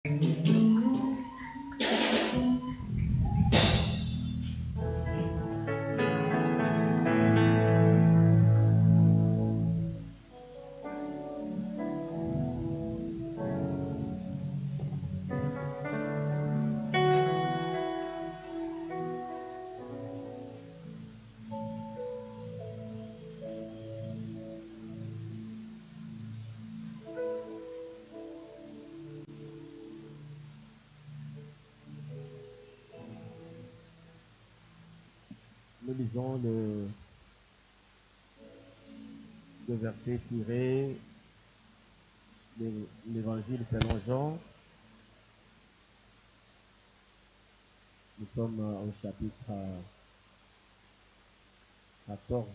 Nous lisons le verset tiré de l'évangile selon Jean. Nous sommes au chapitre 14.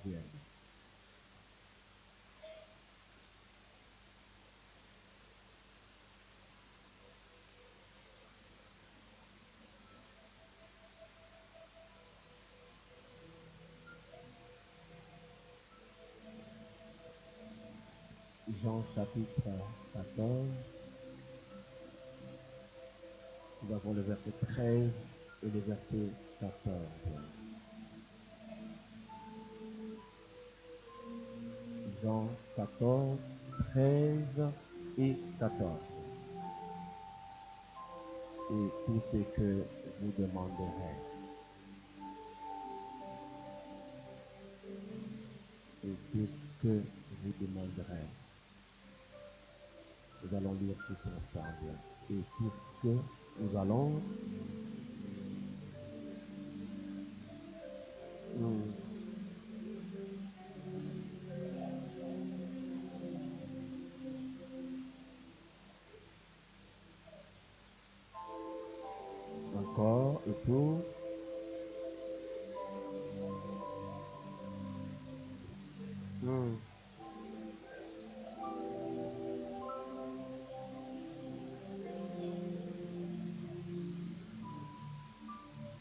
Jean chapitre 14. Nous avons le verset 13 et le verset 14. Jean 14, 13 et 14. Et tout ce que vous demanderez. Et tout ce que vous demanderez. Nous allons lire tout ensemble. Et tout ce que nous allons encore et tout.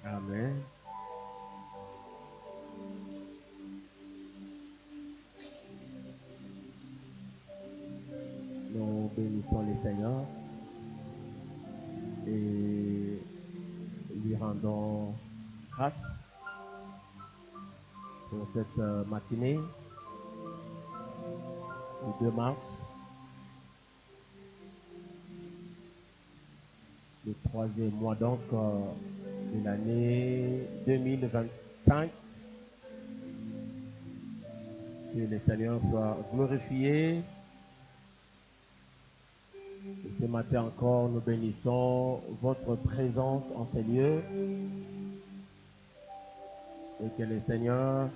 Amen. Nous bénissons le Seigneur et lui rendons grâce pour cette matinée du 2 mars, le 3e mois donc de l'année 2025. Que le Seigneur soit glorifié. Et ce matin encore, nous bénissons votre présence en ces lieux. Et que le Seigneur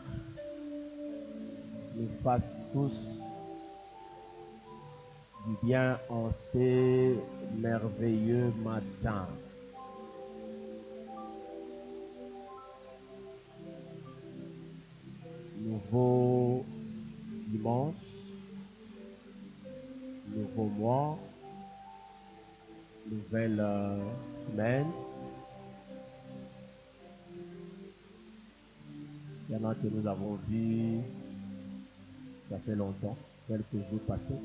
nous fasse tous du bien en ces merveilleux matins. Nouveau dimanche, nouveau mois, nouvelle semaine. Il y en a que nous avons vus, ça fait longtemps, quelques jours passés,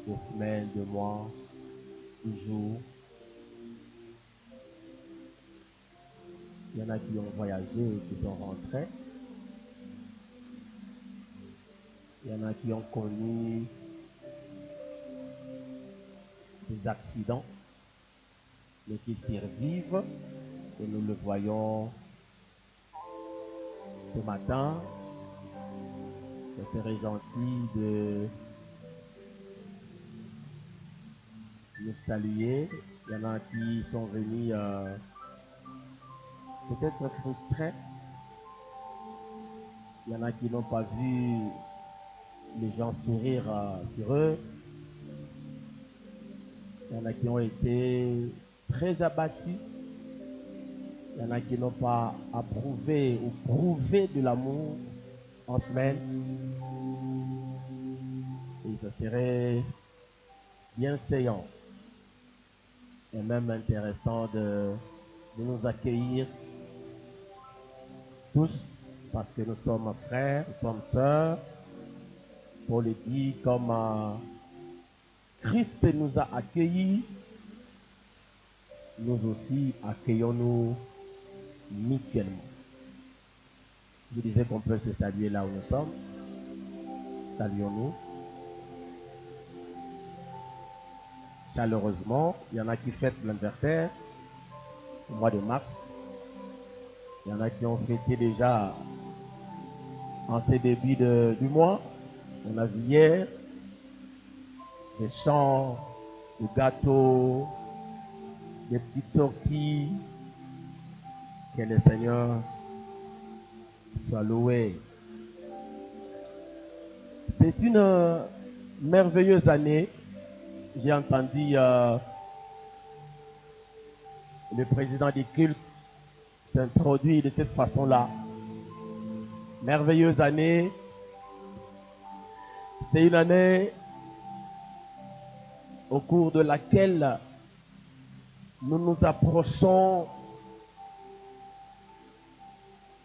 des semaines, des mois, des jours. Il y en a qui ont voyagé et qui sont rentrés. Il y en a qui ont connu des accidents, mais qui survivent. Et nous le voyons ce matin. C'est très gentil de nous saluer. Il y en a qui sont venus peut-être frustrés. Il y en a qui n'ont pas vu les gens sourire sur eux. Il y en a qui ont été très abattus. Il y en a qui n'ont pas approuvé ou prouvé de l'amour en semaine. Et ça serait bien séant et même intéressant de nous accueillir tous parce que nous sommes frères, nous sommes sœurs. Paul le dit comme Christ nous a accueillis, nous aussi accueillons-nous mutuellement. Je disais qu'on peut se saluer là où nous sommes. Saluons-nous. Chaleureusement, il y en a qui fêtent l'anniversaire au mois de mars. Il y en a qui ont fêté déjà en ces débuts du mois. On a vu hier des chants, des gâteaux, des petites sorties. Que le Seigneur soit loué. C'est une merveilleuse année. J'ai entendu le président du culte s'introduire de cette façon-là. Merveilleuse année. C'est une année au cours de laquelle nous nous approchons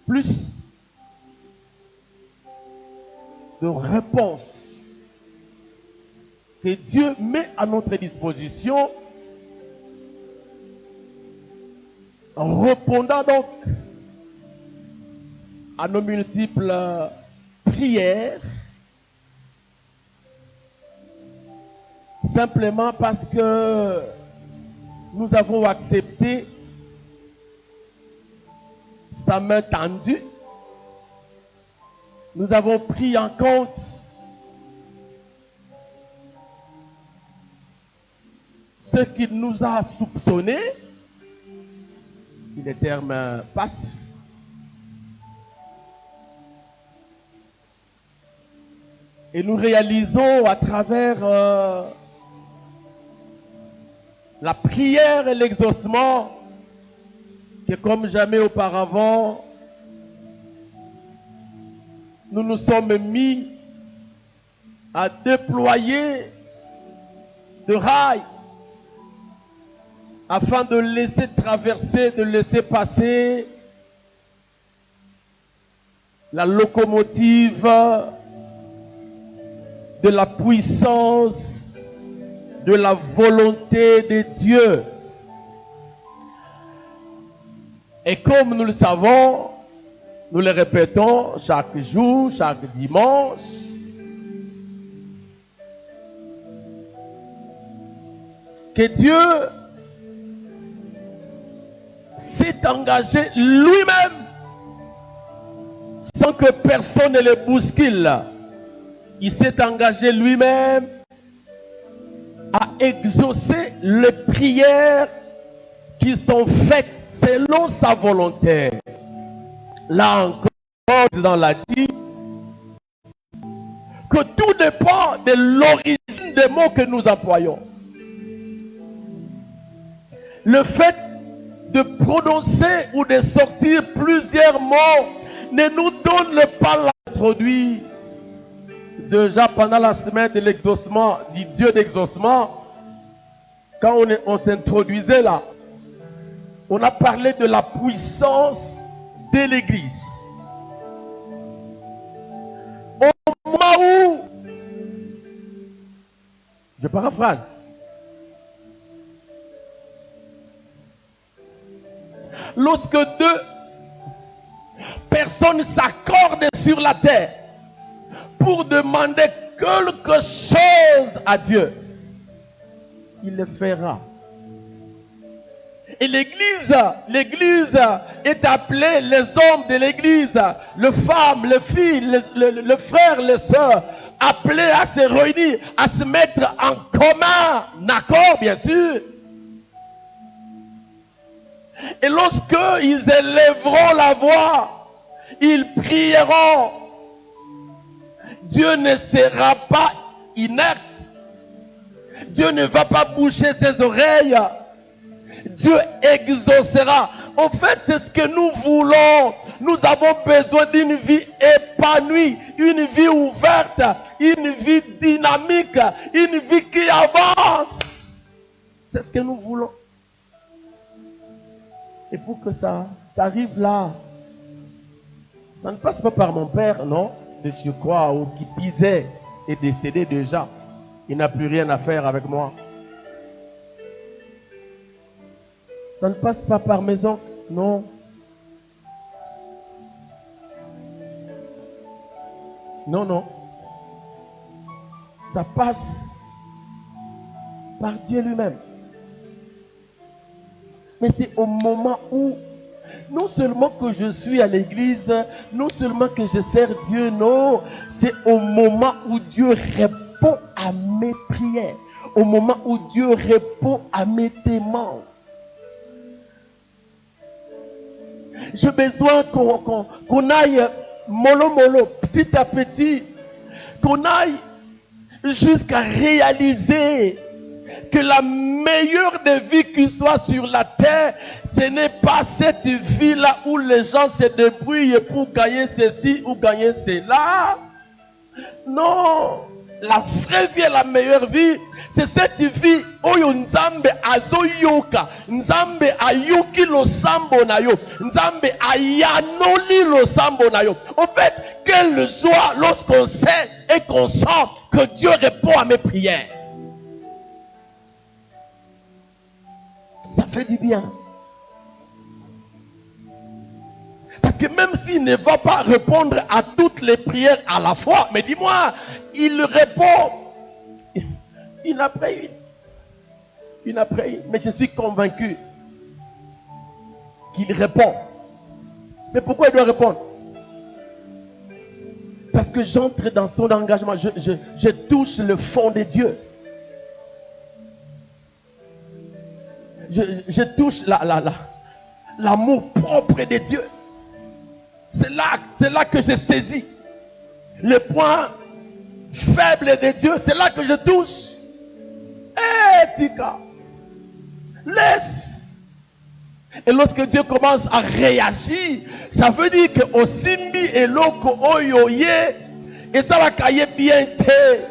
plus de réponses que Dieu met à notre disposition, répondant donc à nos multiples prières, simplement parce que nous avons accepté sa main tendue. Nous avons pris en compte ce qu'il nous a soupçonné, si les termes passent. Et nous réalisons à travers la prière et l'exaucement que comme jamais auparavant, nous nous sommes mis à déployer de rails afin de laisser traverser, de laisser passer la locomotive de la puissance, de la volonté de Dieu. Et comme nous le savons, nous le répétons chaque jour, chaque dimanche, que Dieu s'est engagé lui-même sans que personne ne le bouscule. Il s'est engagé lui-même à exaucer les prières qui sont faites selon sa volonté. Là encore, dans la dit que tout dépend de l'origine des mots que nous employons. Le fait de prononcer ou de sortir plusieurs mots ne nous donne pas l'introduit. Déjà pendant la semaine de l'exaucement, du Dieu d'exaucement, quand on s'introduisait là, on a parlé de la puissance de l'Église. Au moment où, je paraphrase, lorsque deux personnes s'accordent sur la terre pour demander quelque chose à Dieu, il le fera. Et l'église est appelée, les hommes de l'église, les femmes, les filles, les frères, les sœurs, appelés à se réunir, à se mettre en commun, d'accord, bien sûr. Et lorsque ils élèveront la voix, ils prieront. Dieu ne sera pas inerte. Dieu ne va pas boucher ses oreilles. Dieu exaucera. En fait, c'est ce que nous voulons. Nous avons besoin d'une vie épanouie, une vie ouverte, une vie dynamique, une vie qui avance. C'est ce que nous voulons. Et pour que ça arrive là, ça ne passe pas par mon père, non, de surcroît, ou qui pisait et décédé déjà. il n'a plus rien à faire avec moi. Ça ne passe pas par mes oncles, non. Non, non. Ça passe par Dieu lui-même. Mais c'est au moment où, non seulement que je suis à l'église, non seulement que je sers Dieu, non. C'est au moment où Dieu répond à mes prières. Au moment où Dieu répond à mes demandes. J'ai besoin qu'on aille mollo, petit à petit, qu'on aille jusqu'à réaliser que la meilleure des vies qui soit sur la terre, ce n'est pas cette vie-là où les gens se débrouillent pour gagner ceci ou gagner cela. Non, la vraie vie et la meilleure vie, c'est cette vie oyo Nzambe azoyoka, Nzambe ayoki losambo na yo, Nzambe ayanoli losambo na yo. En fait, quelle joie lorsqu'on sait et qu'on sent que Dieu répond à mes prières. Ça fait du bien. Parce que même s'il ne va pas répondre à toutes les prières à la fois, mais dis-moi, il répond une après une. Une après une. Mais je suis convaincu qu'il répond. Mais pourquoi il doit répondre? Parce que j'entre dans son engagement. Je touche le fond de Dieu. Je touche l'amour propre de Dieu. C'est là que je saisis le point faible de Dieu. C'est là que je touche. Tika, laisse. Et lorsque Dieu commence à réagir, ça veut dire que au simbi et loko oyoye et ça la cahier bien té.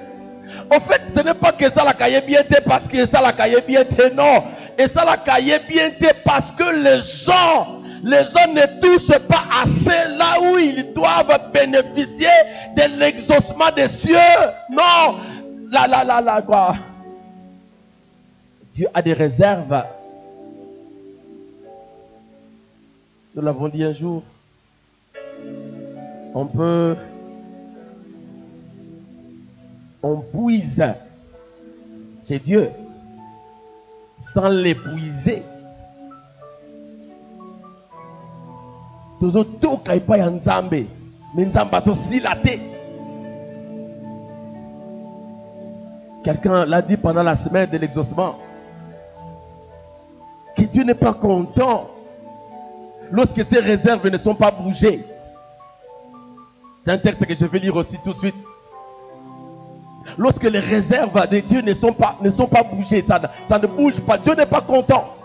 En fait, ce n'est pas que ça la cahier bien té parce que ça la cahier bien té, non. Et ça la cahier bien té parce que les gens ne touchent pas assez là où ils doivent bénéficier de l'exaucement des cieux. Non, quoi. Dieu a des réserves. Nous l'avons dit un jour. On puise chez Dieu sans l'épuiser. Quelqu'un l'a dit pendant la semaine de l'exaucement. Que Dieu n'est pas content lorsque ses réserves ne sont pas bougées. C'est un texte que je vais lire aussi tout de suite. Lorsque les réserves de Dieu ne sont pas bougées, ça ne bouge pas. Dieu n'est pas content.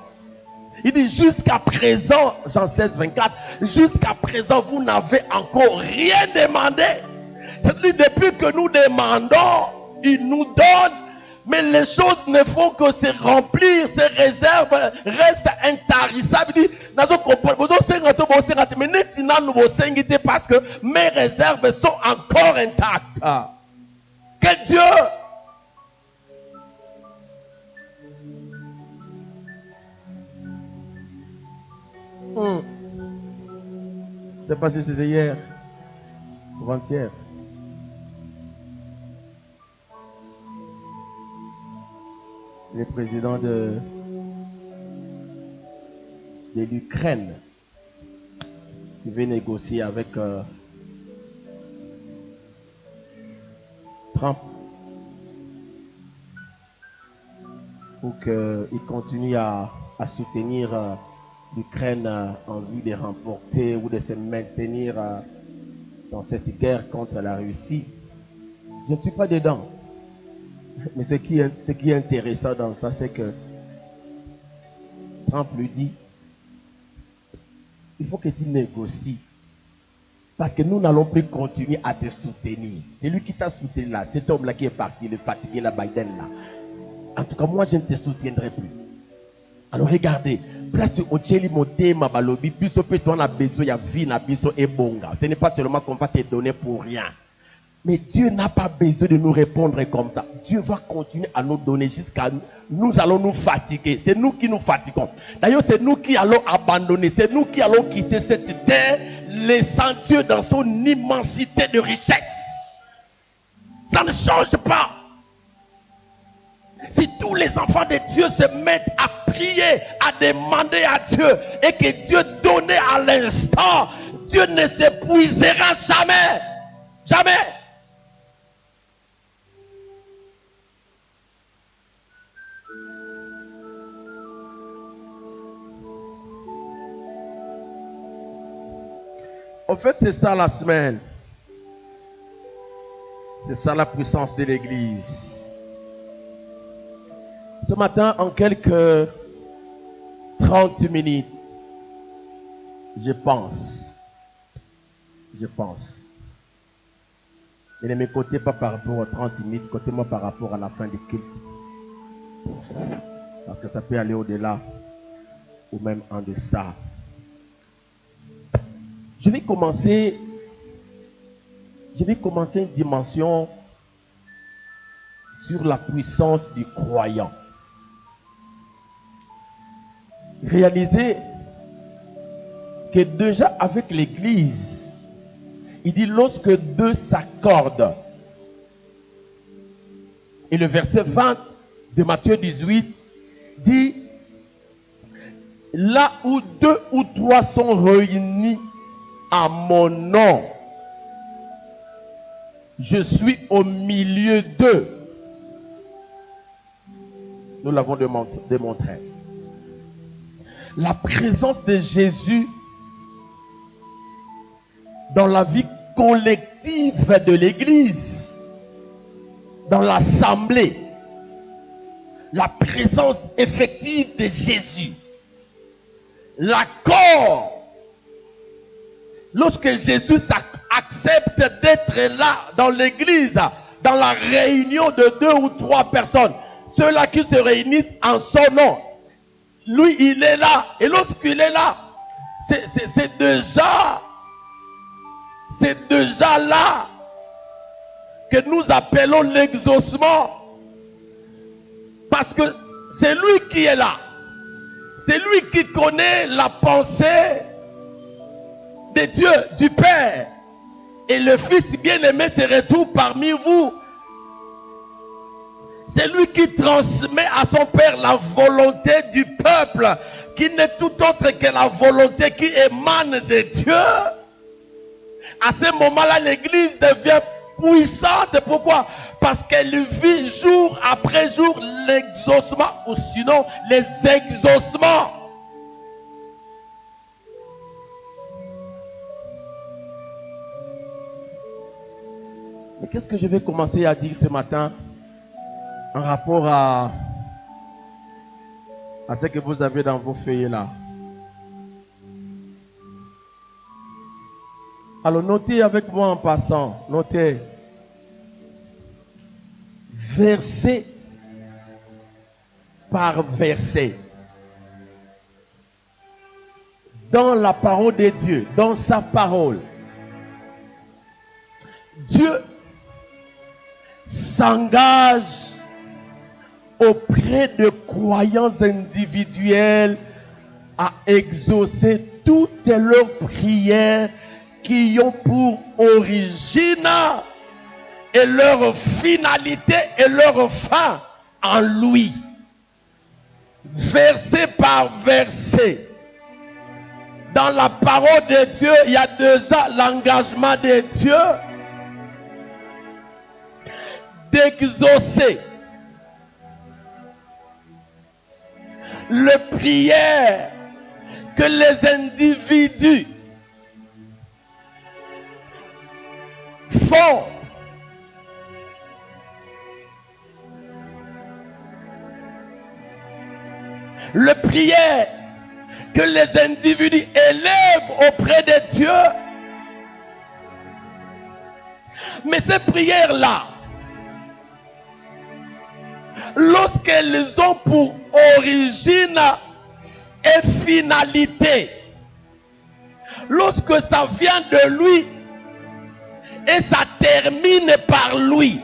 Il dit jusqu'à présent, Jean 16, 24, jusqu'à présent vous n'avez encore rien demandé. C'est-à-dire depuis que nous demandons, il nous donne. Mais les choses ne font que se remplir, ces réserves restent intarissables. Il dit, parce que mes réserves sont encore intactes. Quel Dieu! Je ne sais pas si c'était hier ou avant-hier. Le président de l'Ukraine qui veut négocier avec Trump pour qu'il continue à soutenir l'Ukraine en vue de remporter ou de se maintenir dans cette guerre contre la Russie. Je ne suis pas dedans. Mais ce qui est intéressant dans ça, c'est que Trump lui dit, il faut que tu négocies. Parce que nous n'allons plus continuer à te soutenir. C'est lui qui t'a soutenu là. Cet homme-là qui est parti, le fatigué, la Biden là. En tout cas, moi, je ne te soutiendrai plus. Alors regardez. Ce n'est pas seulement qu'on va te donner pour rien. Mais Dieu n'a pas besoin de nous répondre comme ça. Dieu va continuer à nous donner jusqu'à nous allons nous fatiguer. C'est nous qui nous fatiguons. D'ailleurs, c'est nous qui allons abandonner. C'est nous qui allons quitter cette terre, laissant Dieu dans son immensité de richesse. Ça ne change pas. Si tous les enfants de Dieu se mettent à prier, à demander à Dieu, et que Dieu donne à l'instant, Dieu ne s'épuisera jamais. Jamais. En fait, c'est ça la semaine. C'est ça la puissance de l'Église. Ce matin, en quelques 30 minutes, je pense. Et ne me côté pas par rapport aux 30 minutes, côté-moi par rapport à la fin du culte. Parce que ça peut aller au-delà ou même en deçà. Je vais commencer une dimension sur la puissance du croyant. Réalisez que déjà avec l'Église, il dit lorsque deux s'accordent. Et le verset 20 de Matthieu 18 dit, là où deux ou trois sont réunis à mon nom, je suis au milieu d'eux. Nous l'avons démontré. La présence de Jésus dans la vie collective de l'Église, dans l'assemblée, la présence effective de Jésus, l'accord. Lorsque Jésus accepte d'être là dans l'église, dans la réunion de 2 ou 3 personnes, ceux-là qui se réunissent en son nom, lui il est là. Et lorsqu'il est là, c'est déjà là que nous appelons l'exaucement. Parce que c'est lui qui est là. C'est lui qui connaît la pensée de Dieu, du Père. Et le Fils bien-aimé se retrouve parmi vous. C'est lui qui transmet à son Père la volonté du peuple, qui n'est tout autre que la volonté qui émane de Dieu. À ce moment-là, l'Église devient puissante. Pourquoi? Parce qu'elle vit jour après jour l'exaucement, ou sinon les exaucements. Mais qu'est-ce que je vais commencer à dire ce matin en rapport à ce que vous avez dans vos feuilles là? Alors notez avec moi en passant, notez. Verset par verset. Dans la parole de Dieu, dans sa parole, Dieu s'engage auprès de croyants individuels à exaucer toutes leurs prières qui ont pour origine et leur finalité et leur fin en lui. Verset par verset. Dans la parole de Dieu, il y a déjà l'engagement de Dieu d'exaucer les prières que les individus font. Les prières que les individus élèvent auprès de Dieu. Mais ces prières-là, lorsqu'elles ont pour origine et finalité, lorsque ça vient de lui et ça termine par lui.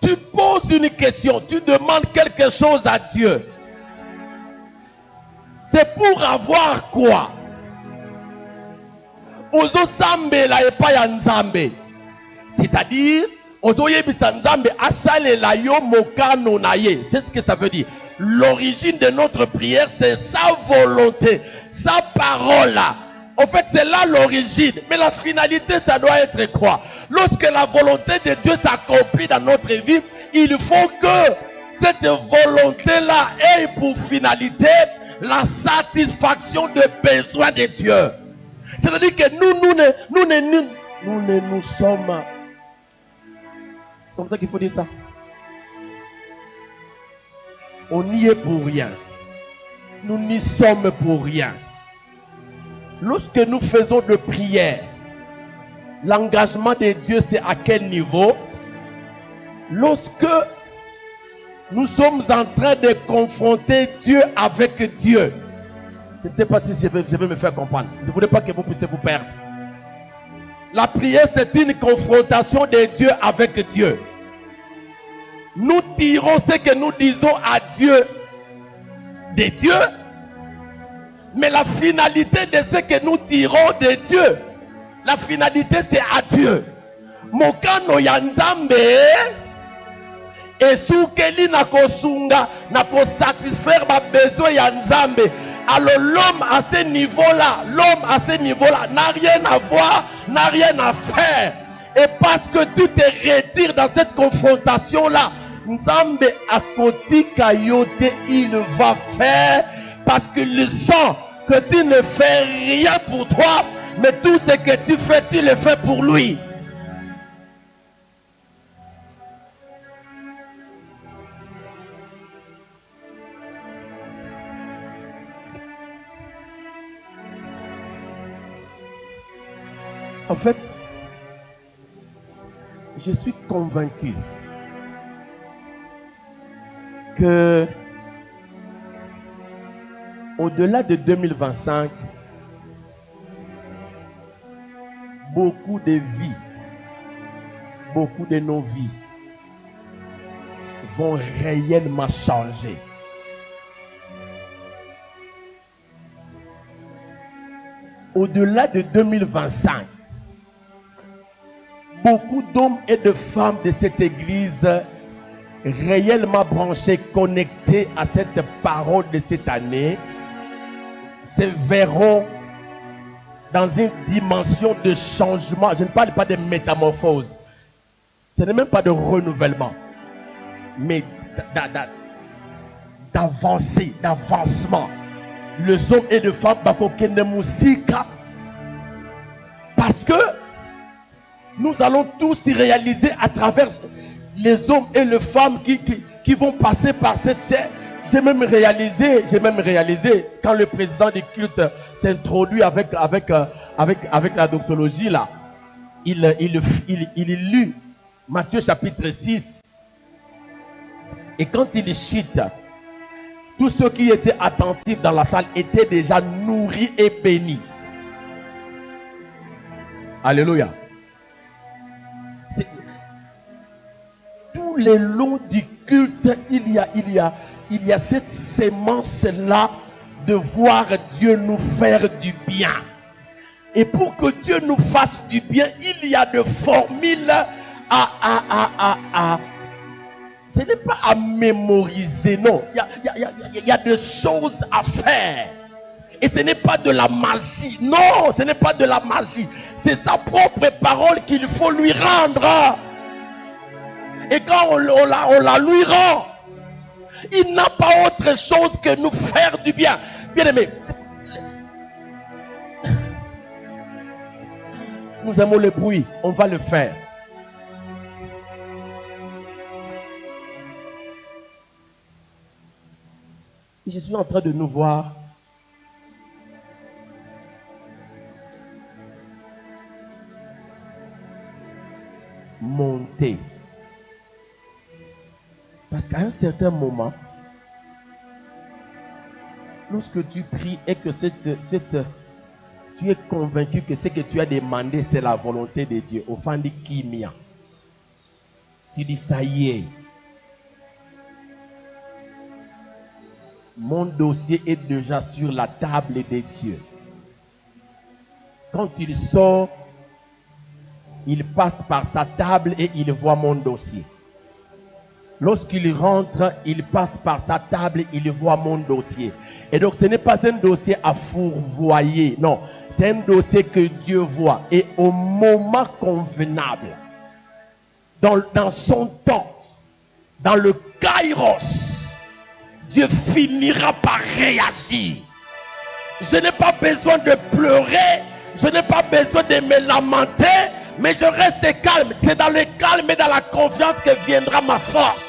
Tu poses une question, tu demandes quelque chose à Dieu. C'est pour avoir quoi? C'est-à-dire, c'est ce que ça veut dire. L'origine de notre prière, c'est sa volonté, sa parole là. En fait, c'est là l'origine. Mais la finalité, ça doit être quoi? Lorsque la volonté de Dieu s'accomplit dans notre vie, il faut que cette volonté-là ait pour finalité la satisfaction des besoins de Dieu. C'est-à-dire que nous sommes... C'est comme ça qu'il faut dire ça. On n'y est pour rien. Nous n'y sommes pour rien. Lorsque nous faisons de prière, l'engagement de Dieu, c'est à quel niveau? Lorsque nous sommes en train de confronter Dieu avec Dieu. Je ne sais pas si je vais me faire comprendre. Je ne voudrais pas que vous puissiez vous perdre. La prière, c'est une confrontation de Dieu avec Dieu. Nous dirons ce que nous disons à Dieu de Dieu, mais la finalité de ce que nous dirons de Dieu, la finalité c'est à Dieu. Mokano ya Nzambe esukeli na kosunga na ko satisfaire ma besoin ya Nzambe. Alors l'homme à ce niveau-là, n'a rien à voir, n'a rien à faire. Et parce que tu te retires dans cette confrontation-là, Nzambe akotika yote, il va faire, parce qu'il sent que tu ne fais rien pour toi, mais tout ce que tu fais, tu le fais pour lui. En fait, je suis convaincu que au-delà de 2025, beaucoup de vies, beaucoup de nos vies vont réellement changer. Au-delà de 2025, beaucoup d'hommes et de femmes de cette église réellement branchés, connectés à cette parole de cette année, se verront dans une dimension de changement. Je ne parle pas de métamorphose. Ce n'est même pas de renouvellement, mais d'avancée, d'avancement. Les hommes et les femmes, parce que nous allons tous y réaliser à travers les hommes et les femmes qui vont passer par cette chair. J'ai même réalisé quand le président du culte s'introduit avec la doctologie là, il lut Matthieu chapitre 6, et quand il chute, tous ceux qui étaient attentifs dans la salle étaient déjà nourris et bénis. Alléluia. Tout le long du culte, il y a cette sémence-là de voir Dieu nous faire du bien. Et pour que Dieu nous fasse du bien, il y a des formules ce n'est pas à mémoriser, non. Il y a des choses à faire. Et ce n'est pas de la magie. Non, ce n'est pas de la magie. C'est sa propre parole qu'il faut lui rendre. Et quand on la lui rend, il n'a pas autre chose que nous faire du bien. Bien aimé, nous aimons le bruit, on va le faire. Je suis en train de nous voir monter. Parce qu'à un certain moment, lorsque tu pries et que cette tu es convaincu que ce que tu as demandé, c'est la volonté de Dieu. Au fond de Kimia. Tu dis, ça y est. Mon dossier est déjà sur la table de Dieu. Quand il sort, il passe par sa table et il voit mon dossier. Lorsqu'il rentre, il passe par sa table et il voit mon dossier. Et donc, ce n'est pas un dossier à fourvoyer. Non, c'est un dossier que Dieu voit. Et au moment convenable, dans son temps, dans le kairos, Dieu finira par réagir. Je n'ai pas besoin de pleurer. Je n'ai pas besoin de me lamenter. Mais je reste calme. C'est dans le calme et dans la confiance que viendra ma force.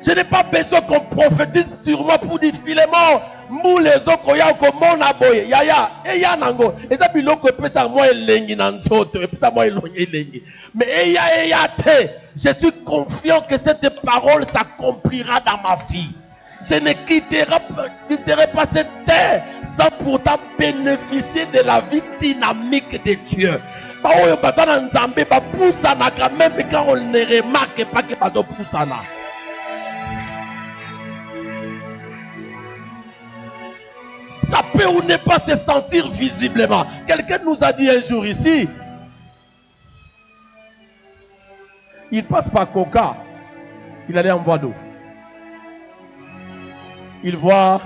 Je n'ai pas besoin qu'on prophétise sur moi pour dire Philémon, mou les autres, ya comment on a boyé, ya, et ya nango, et ça puis l'autre peut ça moi elengi nanzoto, et puis ça moi elengi. Mais ya te, je suis confiant que cette parole s'accomplira dans ma vie. Je ne quitterai pas cette terre sans pourtant bénéficier de la vie dynamique de Dieu. Même quand on ne remarque pas que bazo poussana. Ça peut ou ne pas se sentir visiblement. Quelqu'un nous a dit un jour ici, il passe par Coca, il allait en bois d'eau. Il voit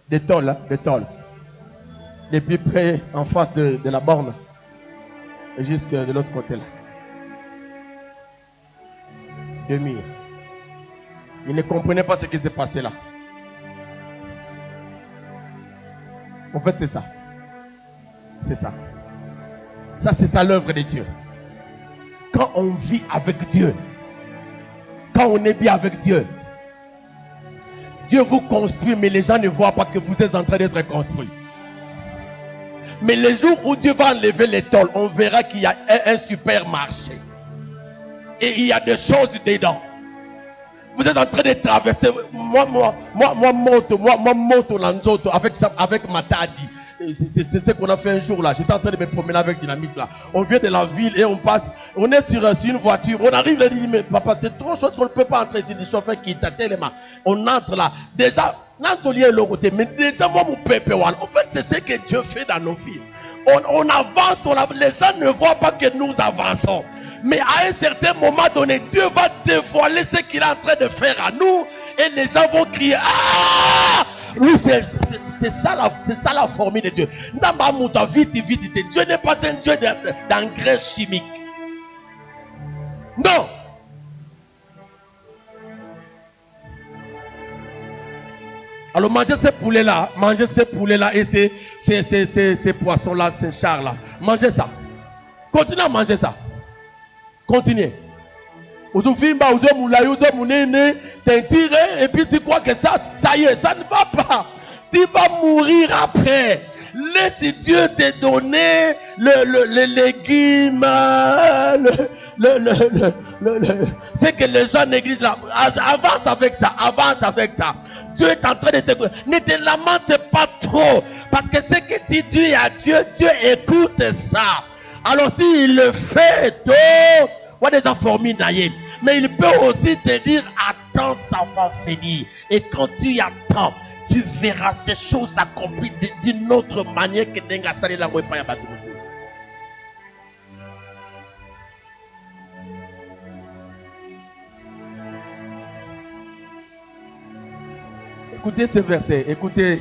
des tôles, depuis près en face de la borne, et jusque de l'autre côté là. Deux murs. Il ne comprenait pas ce qui s'est passé là. En fait, c'est ça. C'est ça. Ça, c'est ça l'œuvre de Dieu. Quand on vit avec Dieu, quand on est bien avec Dieu, Dieu vous construit, mais les gens ne voient pas que vous êtes en train d'être construit. Mais le jour où Dieu va enlever les tôles, on verra qu'il y a un supermarché. Et il y a des choses dedans. Vous êtes en train de traverser. Moi, moto Lanzoto avec Matadi. C'est ce qu'on a fait un jour là. J'étais en train de me promener avec Dynamis là. On vient de la ville et on passe. On est sur une voiture. On arrive là, il dit, mais papa, c'est trop chose qu'on ne peut pas entrer ici. Le chauffeur qui t'a tellement. On entre là. Déjà, l'antolier est l'autre côté. Mais déjà, moi, mon pépé, en fait, c'est ce que Dieu fait dans nos vies. On avance, les gens ne voient pas que nous avançons. Mais à un certain moment donné, Dieu va dévoiler ce qu'il est en train de faire à nous. Et les gens vont crier, ah! Oui, c'est ça la formule de Dieu. Dieu n'est pas un Dieu d'engrais chimiques. Non. Alors mangez ces poulets là et ces poissons là, ces chars là. Mangez ça. Continuez à manger ça. Continuez. Et puis tu crois que ça y est, ça ne va pas. Tu vas mourir après. Laisse Dieu te donner le légume, ce que les gens négligent là. Avance avec ça. Dieu est en train de te... Ne te lamente pas trop. Parce que ce que tu dis à Dieu, Dieu écoute ça. Alors s'il le fait, mais il peut aussi te dire, attends, ça va finir. Et quand tu y attends, tu verras ces choses accomplies d'une autre manière que Dengasali la Wepaya Batumou. Écoutez ces versets, écoutez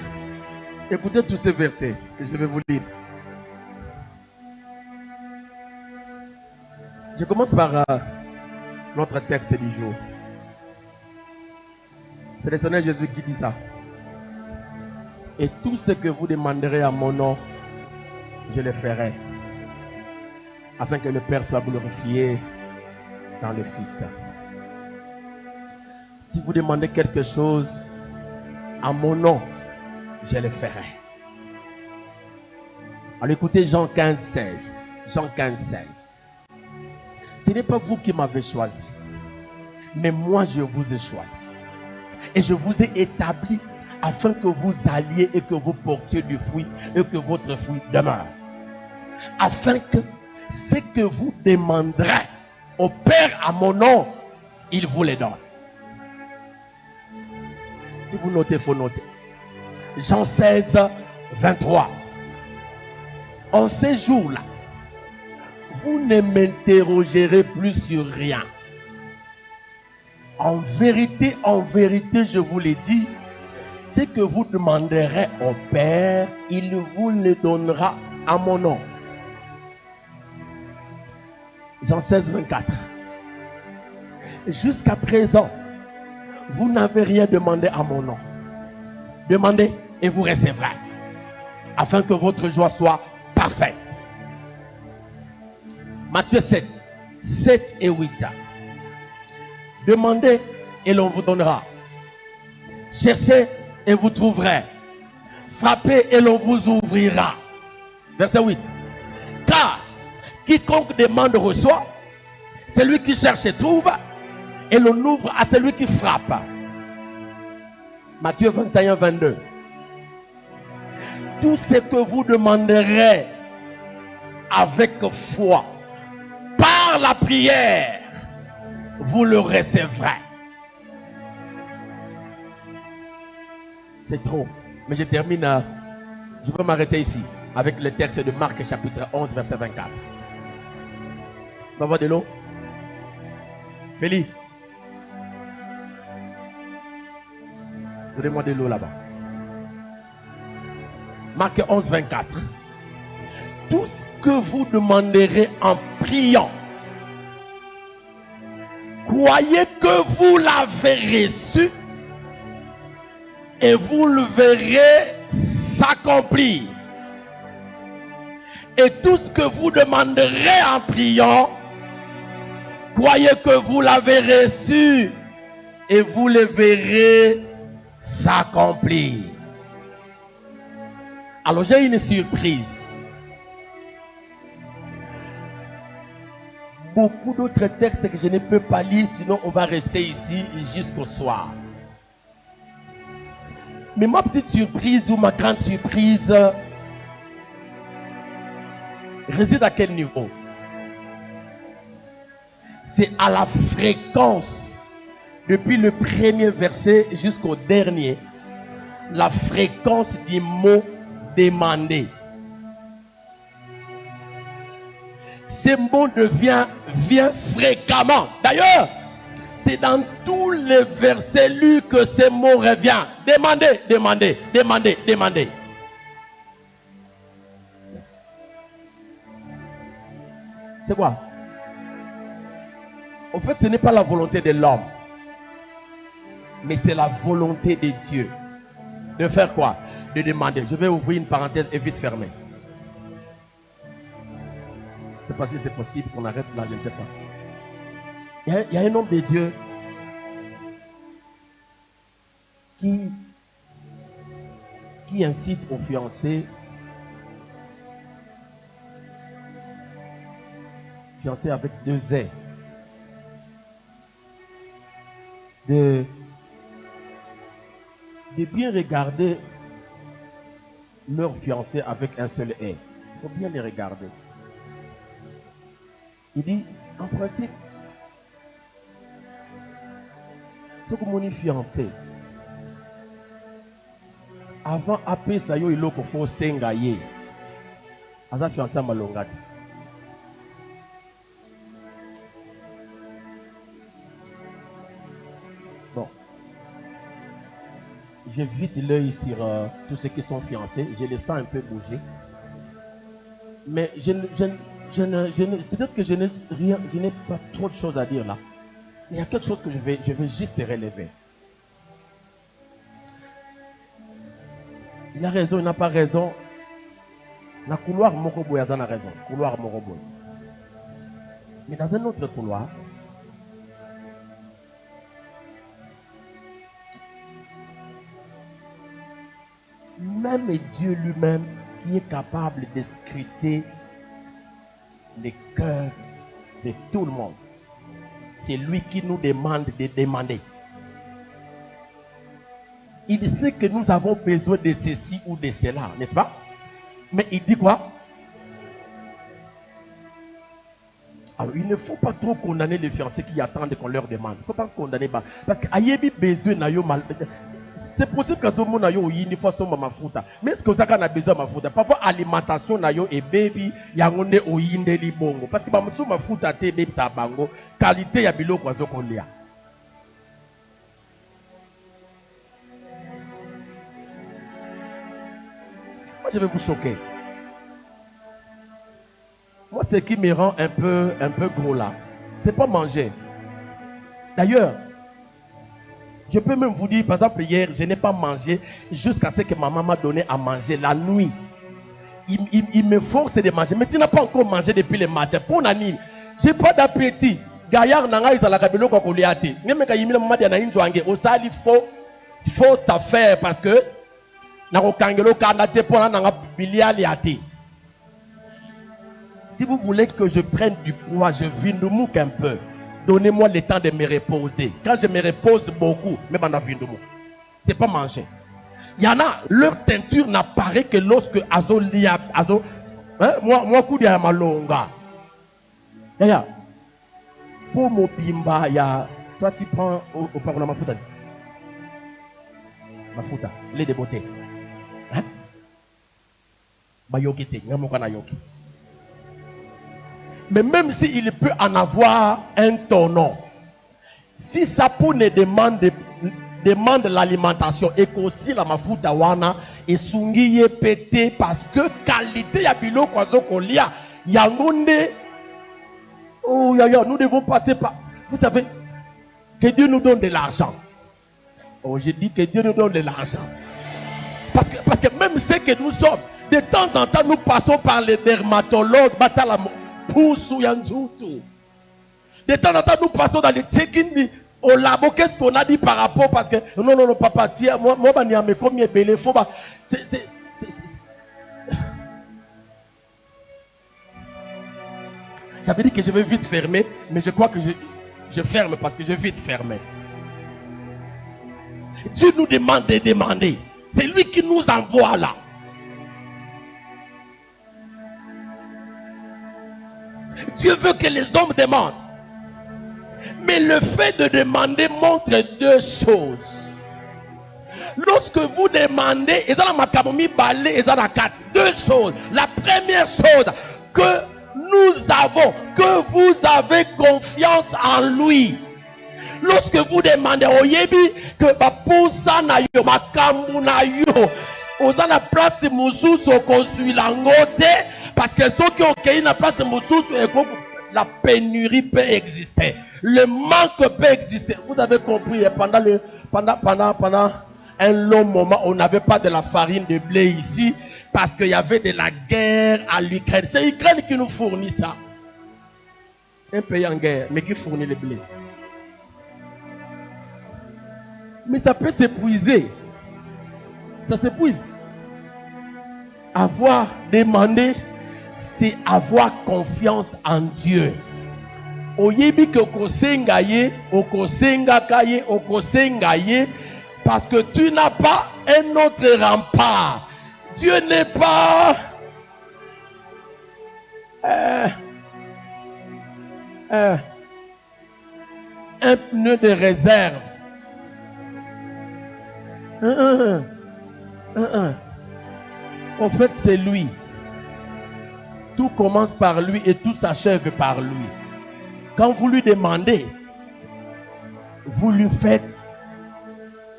tous ces versets que je vais vous lire. Je commence par notre texte du jour. C'est le Seigneur Jésus qui dit ça. Et tout ce que vous demanderez à mon nom, je le ferai, afin que le Père soit glorifié dans le Fils. Si vous demandez quelque chose à mon nom, je le ferai. Alors écoutez Jean 15, 16. Jean 15, 16. Ce n'est pas vous qui m'avez choisi, mais moi je vous ai choisi. Et je vous ai établi afin que vous alliez et que vous portiez du fruit et que votre fruit demeure. Afin que ce que vous demanderez au Père à mon nom, il vous les donne. Si vous notez, il faut noter. Jean 16, 23. En ces jours-là, vous ne m'interrogerez plus sur rien. En vérité, je vous l'ai dit, ce que vous demanderez au Père, il vous le donnera à mon nom. Jean 16, 24. Jusqu'à présent, vous n'avez rien demandé à mon nom. Demandez et vous recevrez, afin que votre joie soit parfaite. Matthieu 7, 7 et 8. Demandez et l'on vous donnera. Cherchez et vous trouverez. Frappez et l'on vous ouvrira. Verset 8. Car quiconque demande reçoit, celui qui cherche trouve, et l'on ouvre à celui qui frappe. Matthieu 21, 22. Tout ce que vous demanderez avec foi, par la prière, vous le recevrez. C'est trop. Mais je termine, je vais m'arrêter ici avec le texte de Marc chapitre 11 verset 24. On va avoir de l'eau? Félix, donnez-moi de l'eau là-bas. Marc 11 24. Tout ce que vous demanderez en priant, croyez que vous l'avez reçu et vous le verrez s'accomplir. Et tout ce que vous demanderez en priant, croyez que vous l'avez reçu et vous le verrez s'accomplir. Alors j'ai une surprise. Beaucoup d'autres textes que je ne peux pas lire, sinon on va rester ici jusqu'au soir. Mais ma petite surprise ou ma grande surprise réside à quel niveau? C'est à la fréquence, depuis le premier verset jusqu'au dernier, la fréquence du mot demander. Ce mot vient fréquemment. D'ailleurs, c'est dans tous les versets lus que ce mot revient. Demandez, demandez, demandez, demandez. C'est quoi? En fait, ce n'est pas la volonté de l'homme, mais c'est la volonté de Dieu. De faire quoi? De demander. Je vais ouvrir une parenthèse et vite fermer. Je ne sais pas si c'est possible qu'on arrête là, je ne sais pas. Il y a un homme de Dieu qui incite aux fiancés avec 2 ailes, de bien regarder leur fiancé avec un seul œil. Il faut bien les regarder. Il dit, en principe, ce que mon fiancé, avant appeler ça yo iloko faut sengaye, asa fiancé malongati. Bon, j'ai vite l'œil sur tous ceux qui sont fiancés, je les sens un peu bouger, mais peut-être que je n'ai pas trop de choses à dire là. Il y a quelque chose que je vais juste relever. Il a raison, il n'a pas raison. Dans le couloir, Morobo a raison. Couloir Morobo. Mais dans un autre couloir, même Dieu lui-même qui est capable de scruter les cœurs de tout le monde. C'est lui qui nous demande de demander. il sait que nous avons besoin de ceci ou de cela, n'est-ce pas? Mais il dit quoi? Alors, il ne faut pas trop condamner les fiancés qui attendent qu'on leur demande. Il ne faut pas condamner. Parce qu'il y a besoin de mal. C'est possible que tout le monde ait une fois son mafuta. Mais est-ce que vous avez besoin de mafuta? Parfois, alimentation et baby, il y a un de bongo. Parce que si mafuta te baby sa bango, qualité ya bilo kwa zoko lia. Moi, je vais vous choquer. Moi, ce qui me rend un peu gros là, c'est pas manger. D'ailleurs, je peux même vous dire, par exemple, hier, je n'ai pas mangé jusqu'à ce que ma maman m'a donné à manger la nuit. Il me force de manger. Mais tu n'as pas encore mangé depuis le matin. Pour Nani, j'ai pas d'appétit. Gaillard nanga izala kabilo kwa kuliate. Ngeme ka yimile mama dia na injwange. Osali faut ça faire parce que na ko kangelo kana te pona nanga biliali ate. Si vous voulez que je prenne du poids, je vindoumouke un peu. Donnez-moi le temps de me reposer. Quand je me repose beaucoup, même en vindoumouke. C'est pas manger. Il y en a, leur teinture n'apparaît que lorsque azo lia azo. Moi coup dia malonga. Yaya. Pour mon bimba, toi tu prends au parole mafuta. Mafuta, lait de beauté. Hein? Bayoki te, ngamokana yoki. Mais même s'il peut en avoir un tonneau, si sa peau ne demande l'alimentation et qu'aussi la mafuta wana et sungiye pété parce que qualité ya bilo kwa zoko lia yangonde. Oh, nous devons passer par. Vous savez, que Dieu nous donne de l'argent. Oh, je dis que Dieu nous donne de l'argent. Parce que même ce que nous sommes, de temps en temps, nous passons par les dermatologues. De temps en temps, nous passons dans les check-in au labo. Qu'est-ce qu'on a dit par rapport? Parce que non, papa, tiens, moi, mais combien belé faut. J'avais dit que je vais vite fermer, mais je crois que je ferme parce que je vais vite fermer. Dieu nous demande de demander. C'est lui qui nous envoie là. Dieu veut que les hommes demandent. Mais le fait de demander montre deux choses. Lorsque vous demandez, deux choses. La première chose, que nous avons, que vous avez confiance en lui. Lorsque vous demandez au Yebi que Bapusa na yo, Makambu na yo, Ozana place Mousous au construit l'angote, parce que ceux qui ont créé la place Mousous, la pénurie peut exister, le manque peut exister. Vous avez compris, pendant un long moment, on n'avait pas de la farine de blé ici. Parce qu'il y avait de la guerre à l'Ukraine. C'est l'Ukraine qui nous fournit ça. Un pays en guerre, mais qui fournit le blé. Mais ça peut s'épuiser. Ça s'épuise. Avoir demandé, c'est avoir confiance en Dieu. Oyebi que okosengaye, okosengakaye, okosengaye, parce que tu n'as pas un autre rempart. Dieu n'est pas un pneu de réserve. En fait, c'est lui. Tout commence par lui et tout s'achève par lui. Quand vous lui demandez, vous lui faites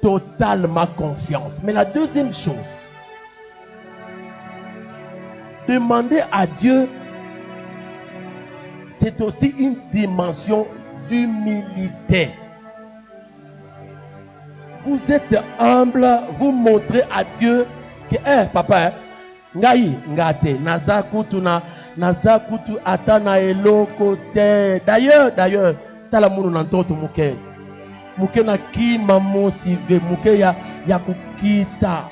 totalement confiance. Mais la deuxième chose, demander à Dieu, c'est aussi une dimension d'humilité. Vous êtes humble, vous montrez à Dieu que, papa, ngai ngate, nazakutu atana eloko te. D'ailleurs, talamuno nantoto muke. Muke na kima mosive, muke ya kukita.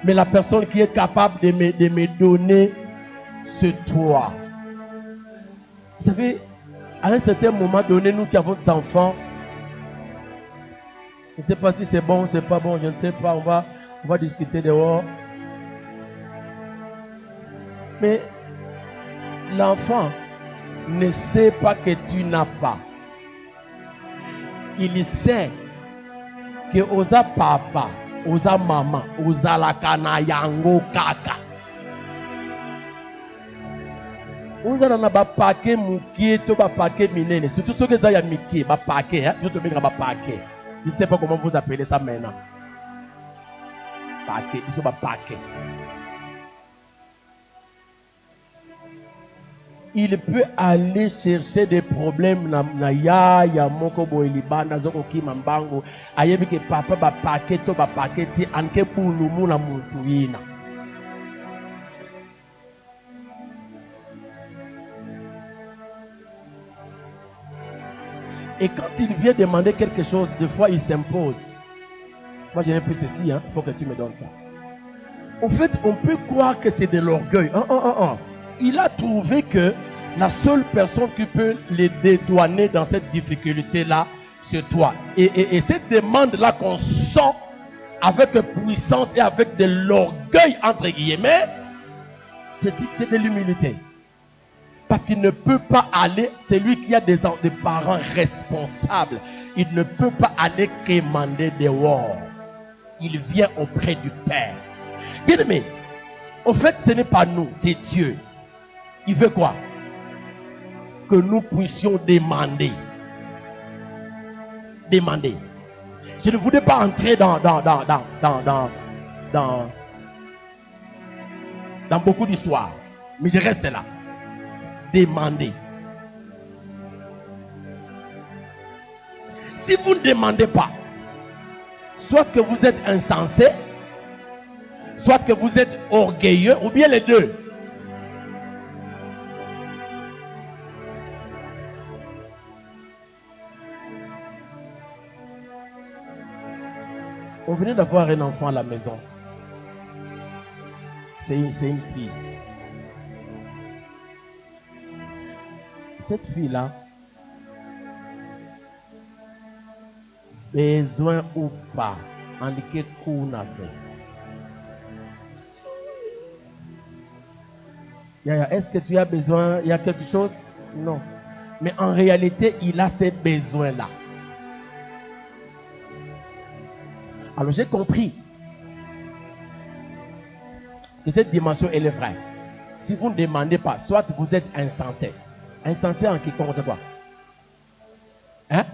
Mais la personne qui est capable de me donner, c'est toi. Vous savez, à un certain moment donné, nous qui avons des enfants, Je ne sais pas si c'est bon ou c'est pas bon, je ne sais pas, on va discuter dehors. Mais l'enfant ne sait pas que tu n'as pas. Il sait que oza papa, oza maman, oza la kana yango kaka. Oza na ba paquet mukie to ba paquet minene, surtout ceux qui ont ya mikie, ba paquet, hein, surtout bien ba paquet. Je ne sais pas comment vous appelez ça maintenant. Paquet, ils sont ba paquet. Il peut aller chercher des problèmes na ya moko boelibana zoko ki mambango ayebi ke papa ba paquet to ba paquet ti anke pulumu na muntu ina. Et quand il vient demander quelque chose, des fois il s'impose. Moi je n'ai plus ceci, il faut que tu me donnes ça. En fait, on peut croire que c'est de l'orgueil. Il a trouvé que la seule personne qui peut les dédouaner dans cette difficulté-là, c'est toi. Et cette demande-là qu'on sent avec puissance et avec de l'orgueil, entre guillemets, c'est de l'humilité. Parce qu'il ne peut pas aller, c'est lui qui a des parents responsables. Il ne peut pas aller quémander dehors. Il vient auprès du Père. Bien aimé, en fait, ce n'est pas nous, c'est Dieu. Il veut quoi? Que nous puissions demander. Demander. Je ne voudrais pas entrer dans beaucoup d'histoires. Mais je reste là. Demander. Si vous ne demandez pas, soit que vous êtes insensé, soit que vous êtes orgueilleux, ou bien les deux. On venait d'avoir un enfant à la maison. C'est une fille. Cette fille-là, besoin ou pas, en quel coup on a fait. Est-ce que tu as besoin? Il y a quelque chose? Non. Mais en réalité, il a ces besoins-là. Alors j'ai compris que cette dimension, elle est vraie. Si vous ne demandez pas, soit vous êtes insensé. Insensé en quiconque, c'est quoi? Hein?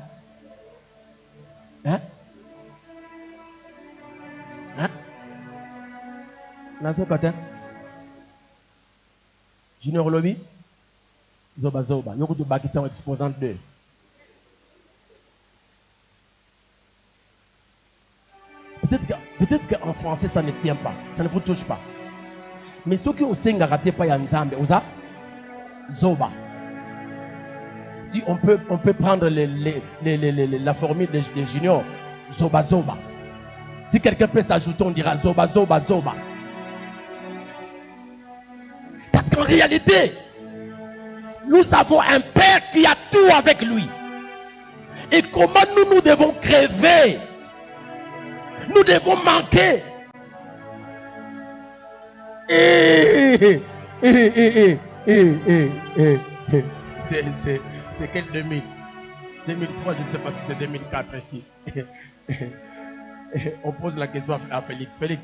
Hein? Hein? Nazo Kata? Junior Lobby? Zoba Zoba. Yoko de Baki sont exposants 2. Peut-être qu'en français ça ne tient pas, ça ne vous touche pas. Mais ceux qui ont raté pas Yanzambe, osa Zoba. Si on peut prendre la formule des juniors, Zoba Zoba. Si quelqu'un peut s'ajouter, on dira Zoba Zoba Zoba. Parce qu'en réalité, nous avons un Père qui a tout avec lui. Et comment nous devons crever? Nous devons manquer. C'est quel 2000? 2003, je ne sais pas si c'est 2004 ici. On pose la question à Félix. Félix,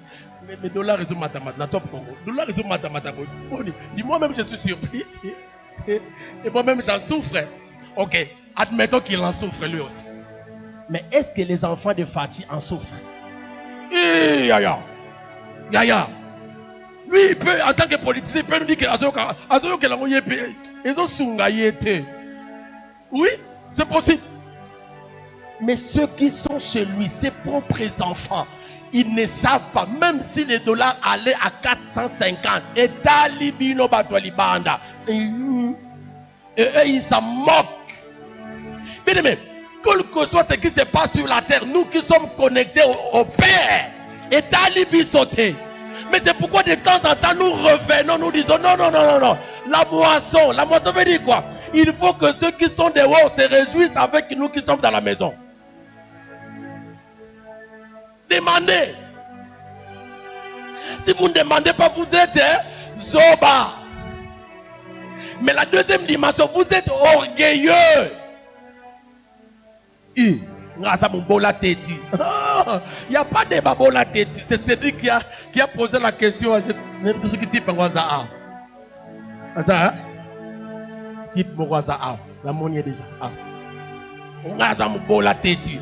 mais dollars et matamaths, top Congo. Dollars et matamaths. Moi-même, je suis surpris. Et moi-même, j'en souffre. Ok, admettons qu'il en souffre lui aussi. Mais est-ce que les enfants de Fatih en souffrent? Yaya. Lui, il peut, en tant que politicien, il peut nous dire que oui, c'est possible. Mais ceux qui sont chez lui, ses propres enfants, ils ne savent pas, même si les dollars allaient à 450, et Talibino Batwalibanda, et eux, ils s'en moquent. Bien aimé, quel que soit ce qui se passe sur la terre, nous qui sommes connectés au Père, et Talibi sauté. Mais c'est pourquoi de temps en temps nous revenons, nous disons non. La moisson veut dire quoi? Il faut que ceux qui sont dehors se réjouissent avec nous qui sommes dans la maison. Demandez. Si vous ne demandez pas, vous êtes zoba. Mais la deuxième dimension, vous êtes orgueilleux. Il n'y a pas de babola têtu. C'est Cédric qui a posé la question à ce type Waza. Type Waza. La monnaie déjà. On a un babola têtu.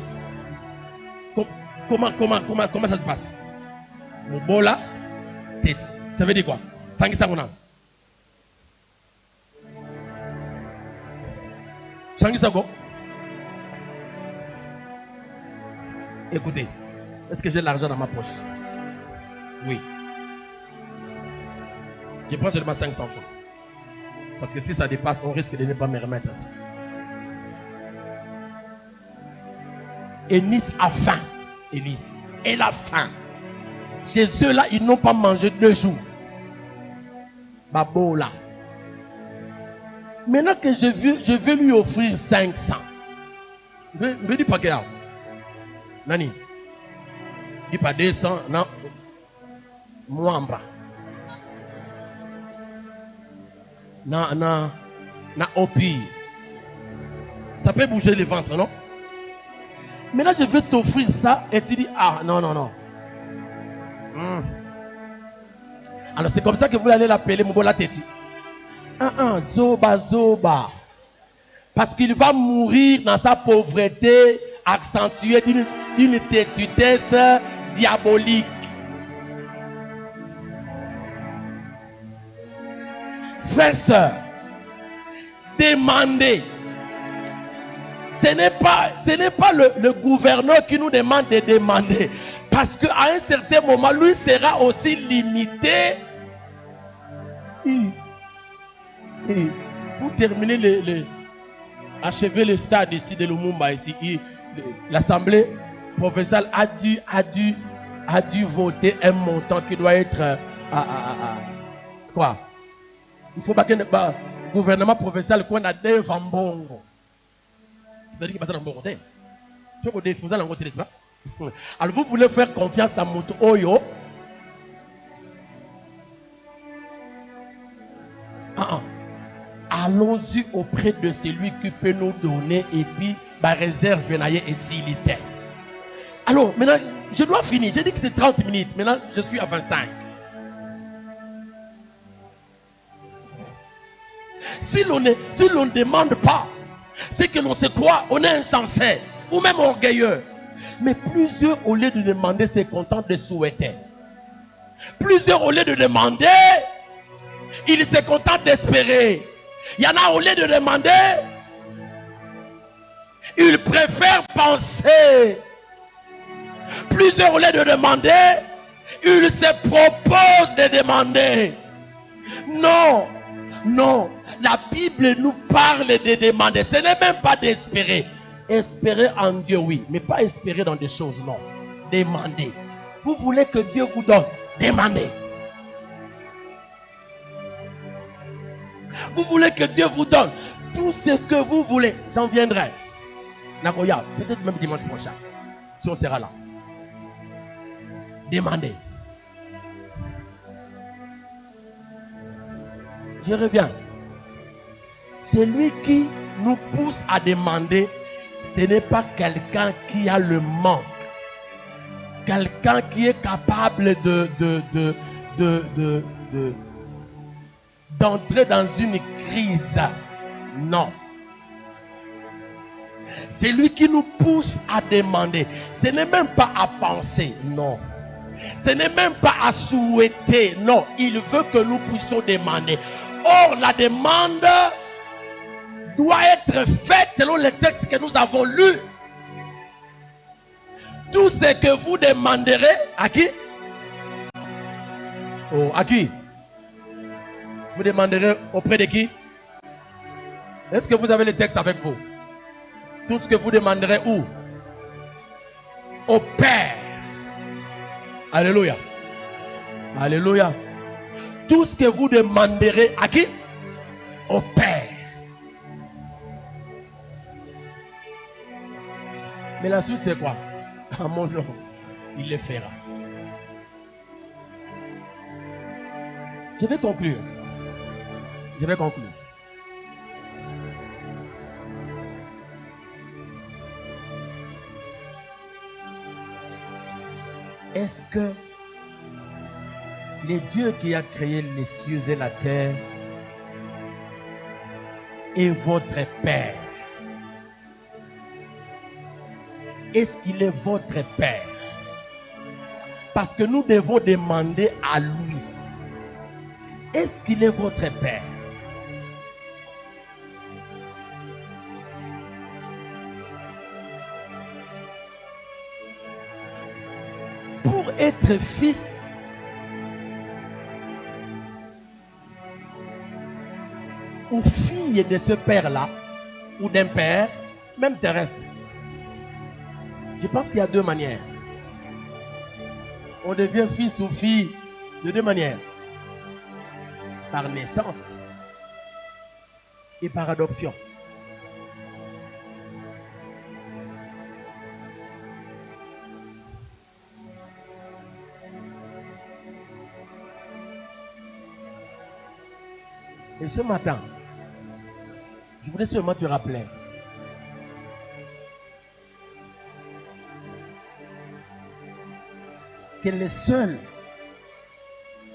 Comment ça se passe? Babola têtu. Ça veut dire quoi? Sangi Sangona. Sangi Sango. Écoutez, est-ce que j'ai l'argent dans ma poche? Oui. Je prends seulement 500 francs. Parce que si ça dépasse, on risque de ne pas me remettre ça. Énice a faim. Énice, elle a faim. Chez eux là, ils n'ont pas mangé 2 jours. Babola. Maintenant que je veux lui offrir 500. Je vais dire pas qu'il y a. Nani? Il pas 200, non. Mwamba. Na opi. Ça peut bouger le ventre, non? Maintenant, je veux t'offrir ça et tu dis, ah, non. Alors, c'est comme ça que vous allez l'appeler Moubola Teti. Zoba. Parce qu'il va mourir dans sa pauvreté accentuée d'une têtudesse diabolique. Frères, sœurs, demandez. Ce n'est pas le gouverneur qui nous demande de demander. Parce qu'à un certain moment, lui sera aussi limité. Pour terminer, achever le stade ici de Lumumba, ici, l'Assemblée provinciale a dû voter un montant qui doit être quoi? Il ne faut pas que le gouvernement provincial qu'on a des vambongo. C'est-à-dire qu'il passe dans le bon côté. Tu peux défouser dans le côté, n'est-ce pas? Alors vous voulez faire confiance dans Moto Oyo? Allons-y auprès de celui qui peut nous donner et puis ma réserve venaille et s'il était. Alors maintenant, je dois finir. J'ai dit que c'est 30 minutes. Maintenant, je suis à 25. Si l'on ne demande pas, c'est que l'on se croit, on est insensé ou même orgueilleux. Mais plusieurs, au lieu de demander, se contentent de souhaiter. Plusieurs, au lieu de demander, ils se contentent d'espérer. Il y en a, au lieu de demander, ils préfèrent penser. Plusieurs, au lieu de demander, ils se proposent de demander. Non. La Bible nous parle de demander. Ce n'est même pas d'espérer. Espérer en Dieu, oui. Mais pas espérer dans des choses, non. Demander. Vous voulez que Dieu vous donne. Demandez. Vous voulez que Dieu vous donne tout ce que vous voulez. J'en viendrai. Nagoya, peut-être même dimanche prochain. Si on sera là. Demandez. Je reviens. Celui qui nous pousse à demander, ce n'est pas quelqu'un qui a le manque. Quelqu'un qui est capable d'entrer dans une crise. Non. C'est lui qui nous pousse à demander. Ce n'est même pas à penser. Non. Ce n'est même pas à souhaiter. Non. Il veut que nous puissions demander. Or, la demande doit être faite selon les textes que nous avons lus. Tout ce que vous demanderez, à qui? Oh, à qui? Vous demanderez auprès de qui? Est-ce que vous avez les textes avec vous? Tout ce que vous demanderez où? Au Père. Alléluia. Alléluia. Tout ce que vous demanderez à qui? Au Père. Mais la suite c'est quoi? À mon nom. il le fera. Je vais conclure. Est-ce que le Dieu qui a créé les cieux et la terre est votre Père? Est-ce qu'il est votre Père? Parce que nous devons demander à lui. Est-ce qu'il est votre Père? Pour être fils, ou fille de ce père-là, ou d'un père, même terrestre, je pense qu'il y a deux manières. On devient fils ou fille de deux manières. Par naissance et par adoption. Et ce matin, je voudrais seulement te rappeler que le seul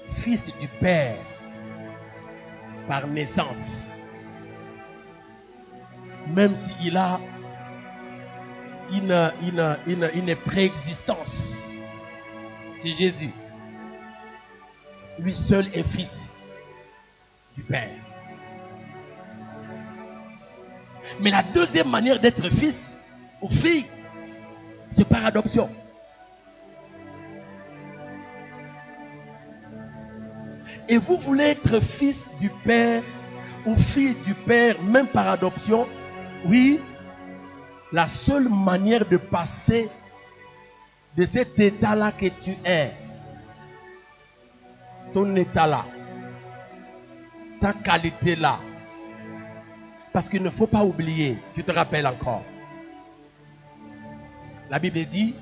fils du Père par naissance, même s'il a une préexistence, c'est Jésus. Lui seul est fils du Père. Mais la deuxième manière d'être fils ou fille, c'est par adoption. Et vous voulez être fils du Père ou fille du Père, même par adoption? Oui, la seule manière de passer de cet état-là que tu es, ton état-là, ta qualité-là, parce qu'il ne faut pas oublier, tu te rappelles encore, la Bible dit,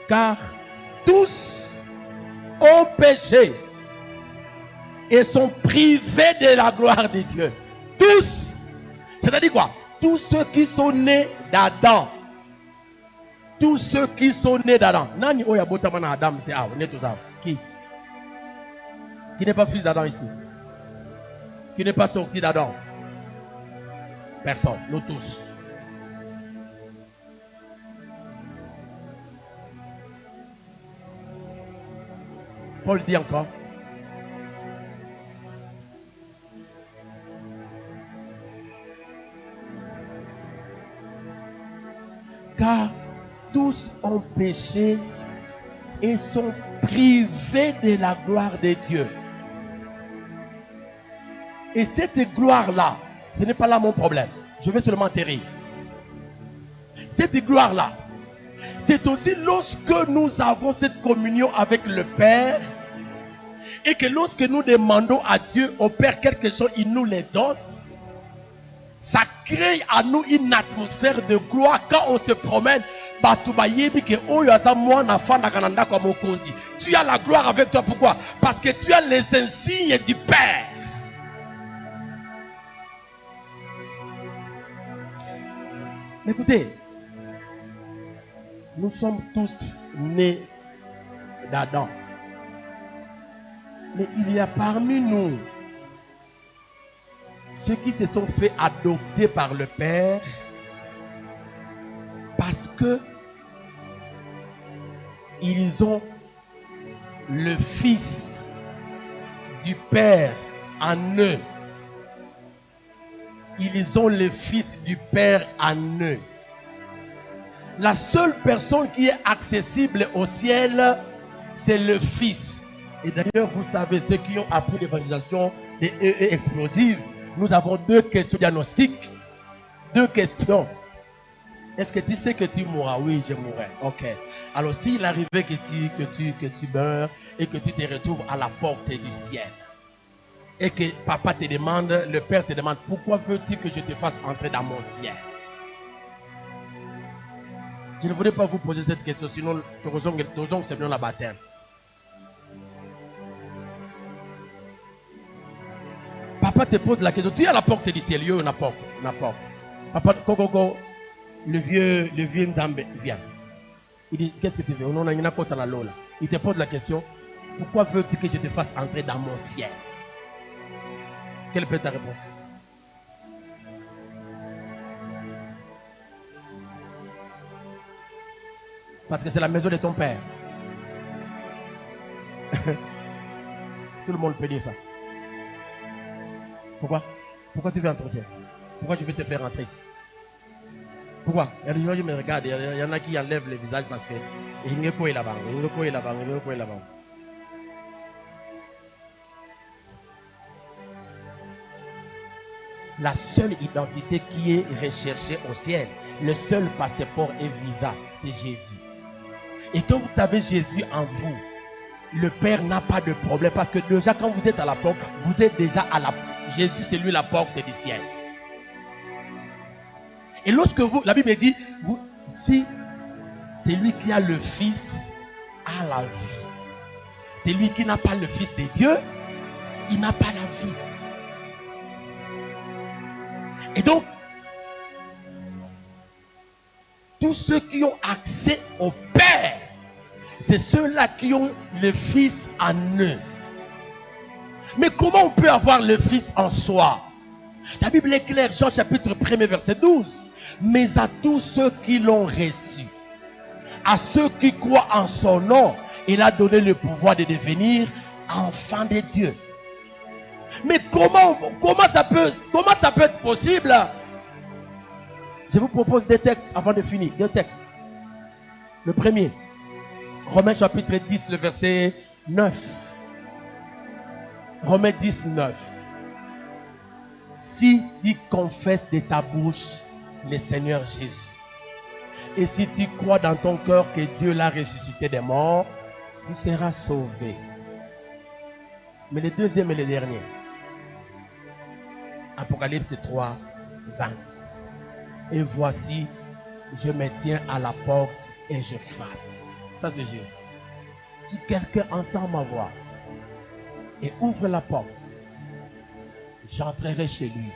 car tous ont péché et sont privés de la gloire de Dieu. Tous. C'est-à-dire quoi? Tous ceux qui sont nés d'Adam. Tous ceux qui sont nés d'Adam. Nani oya botamana Adam te aw, ne tout ça. Qui n'est pas fils d'Adam ici? Qui n'est pas sorti d'Adam? Personne, nous tous. Paul dit encore, car tous ont péché et sont privés de la gloire de Dieu. Et cette gloire-là, ce n'est pas là mon problème. Je vais seulement te rire. Cette gloire-là, c'est aussi lorsque nous avons cette communion avec le Père et que lorsque nous demandons à Dieu, au Père, quelque chose, il nous les donne. Ça crée à nous une atmosphère de gloire quand on se promène. Tu as la gloire avec toi. Pourquoi? Parce que tu as les insignes du Père. Écoutez, nous sommes tous nés d'Adam. Mais il y a parmi nous ceux qui se sont fait adopter par le Père parce que ils ont le Fils du Père en eux. Ils ont le Fils du Père en eux. La seule personne qui est accessible au ciel, c'est le Fils. Et d'ailleurs, vous savez, ceux qui ont appris l'évangélisation des explosives, nous avons deux questions diagnostiques. Deux questions. Est-ce que tu sais que tu mourras? Oui, je mourrai. Ok. Alors, s'il arrivait que tu meurs et que tu te retrouves à la porte du ciel, et que papa te demande, le Père te demande, pourquoi veux-tu que je te fasse entrer dans mon ciel? Je ne voulais pas vous poser cette question, sinon, c'est bien la baptême. Papa te pose la question. Tu es à la porte du ciel, on apporte. Papa, le vieux Nzambe vient. Il dit, qu'est-ce que tu veux? Il te pose la question, pourquoi veux-tu que je te fasse entrer dans mon ciel? Quelle peut être ta réponse? Parce que c'est la maison de ton père. Tout le monde peut dire ça. Pourquoi? Pourquoi tu veux entrer au ciel? Pourquoi je veux te faire entrer ici? Pourquoi? Il y a des gens qui me regardent, il y en a qui enlèvent le visage parce que il n'y a pas là-bas. La seule identité qui est recherchée au ciel, le seul passeport et visa, c'est Jésus. Et quand vous avez Jésus en vous, le Père n'a pas de problème parce que déjà quand vous êtes à la porte, vous êtes déjà à la porte. Jésus, c'est lui la porte du ciel. Et lorsque la Bible dit, si c'est lui qui a le Fils, a la vie. C'est lui qui n'a pas le Fils de Dieu, il n'a pas la vie. Et donc, tous ceux qui ont accès au Père, c'est ceux-là qui ont le Fils en eux. Mais comment on peut avoir le Fils en soi? La Bible est claire, Jean chapitre 1 verset 12. Mais à tous ceux qui l'ont reçu, à ceux qui croient en son nom, il a donné le pouvoir de devenir enfants de Dieu. Mais comment ça peut être possible? Je vous propose des textes avant de finir. Deux textes. Le premier, Romains chapitre 10, le verset 9. Romains 10, 9. Si tu confesses de ta bouche le Seigneur Jésus, et si tu crois dans ton cœur que Dieu l'a ressuscité des morts, tu seras sauvé. Mais le deuxième et le dernier, Apocalypse 3, 20. Et voici, je me tiens à la porte et je frappe. Ça c'est Jésus. Si quelqu'un entend ma voix et ouvre la porte, j'entrerai chez lui.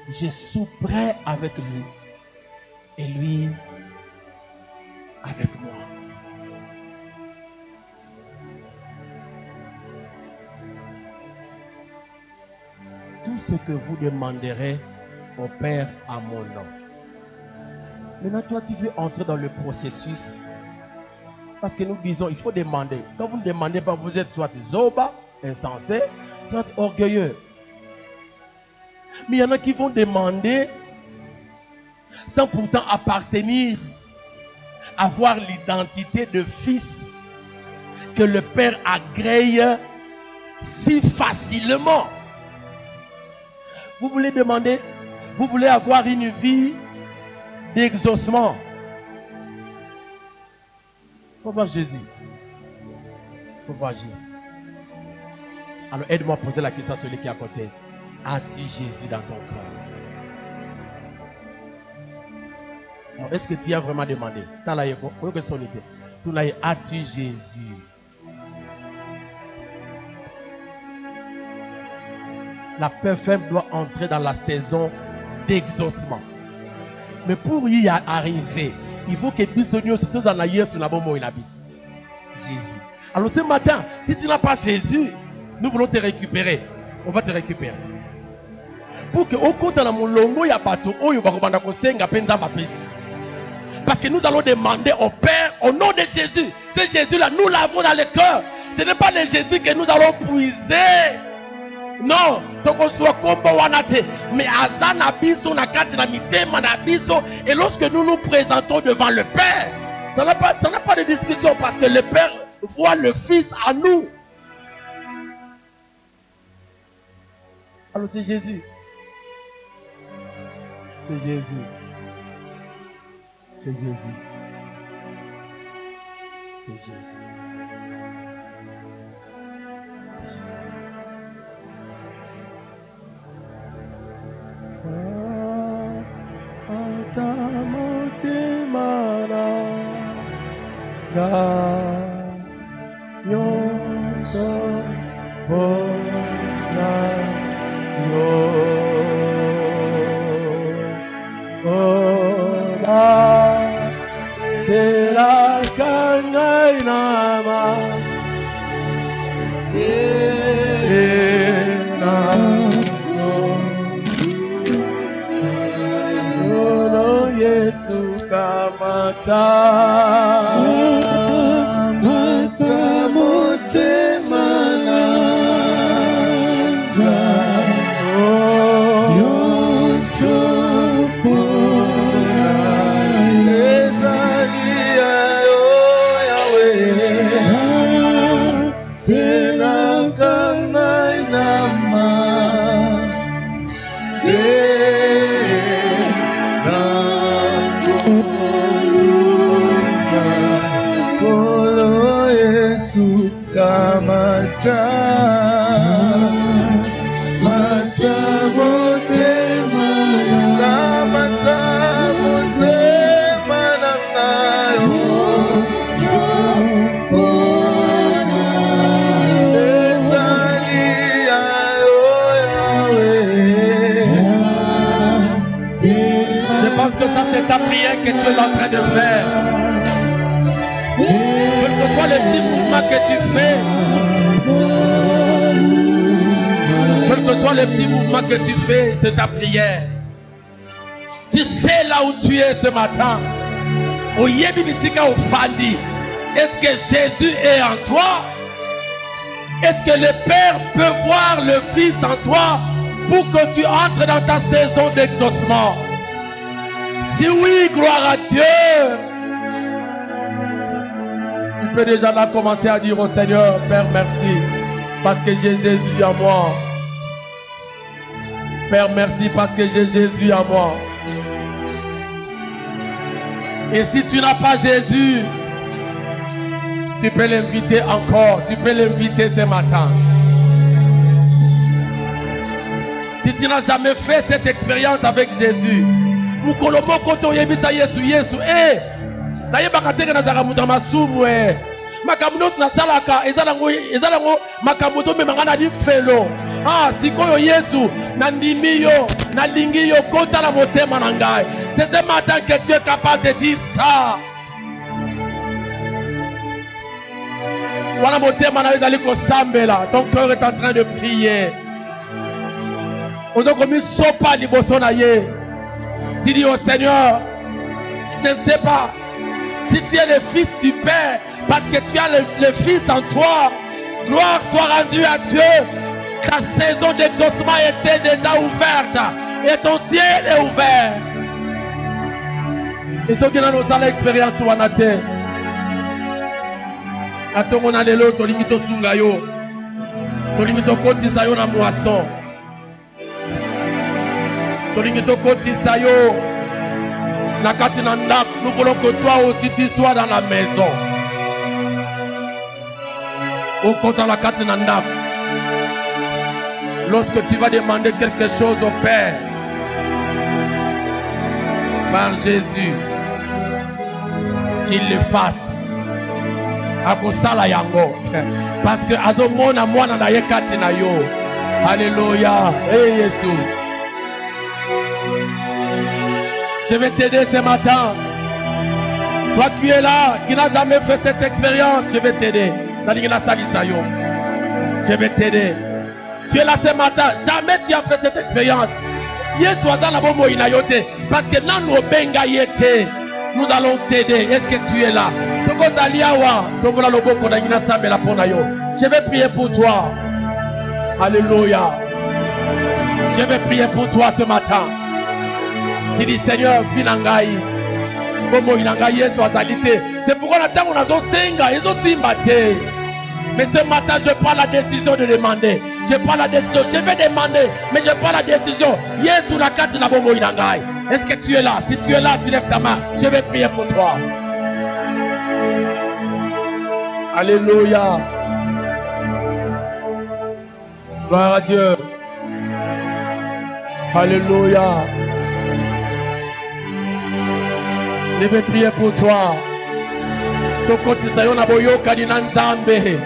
Je souperai avec lui et lui avec moi. Tout ce que vous demanderez au Père à mon nom. Maintenant, toi, tu veux entrer dans le processus. Parce que nous disons, il faut demander. Quand vous ne demandez pas, vous êtes soit zoba, insensé, soit orgueilleux. Mais il y en a qui vont demander sans pourtant appartenir, avoir l'identité de fils que le Père agrée si facilement. Vous voulez demander, vous voulez avoir une vie d'exaucement. Il faut voir Jésus. Il faut voir Jésus. Alors aide-moi à poser la question à celui qui est à côté. As-tu Jésus dans ton cœur? Est-ce que tu as vraiment demandé? As-tu Jésus? La personne doit entrer dans la saison d'exaucement. Mais pour y arriver, il faut que tous en aillent sur la bombe et la bise. Jésus. Alors ce matin, si tu n'as pas Jésus, nous voulons te récupérer. On va te récupérer. Pour que au compte de la molongo ya bateau, parce que nous allons demander au Père au nom de Jésus. Ce Jésus-là, nous l'avons dans le cœur. Ce n'est pas le Jésus que nous allons puiser. Non, mais azana biso na kati na mitema na biso, et lorsque nous nous présentons devant le Père, ça n'a pas de discussion parce que le Père voit le Fils en nous. Alors c'est Jésus. C'est Jésus. C'est Jésus. C'est Jésus. C'est Jésus. Ata motema C'est ta prière. Tu sais là où tu es ce matin. Est-ce que Jésus est en toi? Est-ce que le Père peut voir le Fils en toi pour que tu entres dans ta saison d'exaucement? Si oui, gloire à Dieu. Tu peux déjà là commencer à dire au Seigneur, Père, merci, parce que j'ai Jésus en moi. Père, merci parce que j'ai Jésus en moi. Et si tu n'as pas Jésus, tu peux l'inviter encore. Tu peux l'inviter ce matin. Si tu n'as jamais fait cette expérience avec Jésus, ah, sikoyo Yesu, nandimi yo, nalingi yo, kota la motema na ngai. C'est ce matin que tu es capable de dire ça. Wana motema na ezali ko sambela, ton cœur est en train de prier. Ozokomi sopa liboso na ye. Tu dis au Seigneur, je ne sais pas si tu es le Fils du Père, parce que tu as le Fils en toi. Gloire soit rendue à Dieu. Ta saison d'exaucement était déjà ouverte et ton ciel est ouvert. Et ceux qui n'ont pas l'expérience ou en athée, atongo na lelo tolingi to sunga yo, tolingi to kotisa yo na moisson, tolingi to kotisa yo na kati na ndako. Nous voulons que toi aussi tu sois dans la maison. Au compte la kati na ndako. Lorsque tu vas demander quelque chose au Père, par Jésus, qu'il le fasse. Akosala yango. Parce que azomona mwana na ye kati na yo. Alléluia. Hey Jésus. Je vais t'aider ce matin. Toi qui es là, qui n'a jamais fait cette expérience, je vais t'aider. Je vais t'aider. Tu es là ce matin, jamais tu as fait cette expérience. Parce que nous allons t'aider. Est-ce que tu es là? Je vais prier pour toi. Alléluia. Je vais prier pour toi ce matin. Tu dis Seigneur, Filangai. C'est pourquoi on a mais ce matin, je prends la décision de demander. Je prends la décision. Je vais demander, mais je prends la décision. Est-ce que tu es là? Si tu es là, tu lèves ta main. Je vais prier pour toi. Alléluia. Gloire à Dieu. Alléluia. Je vais prier pour toi. tokotisa yo na boyokani na Nzambe.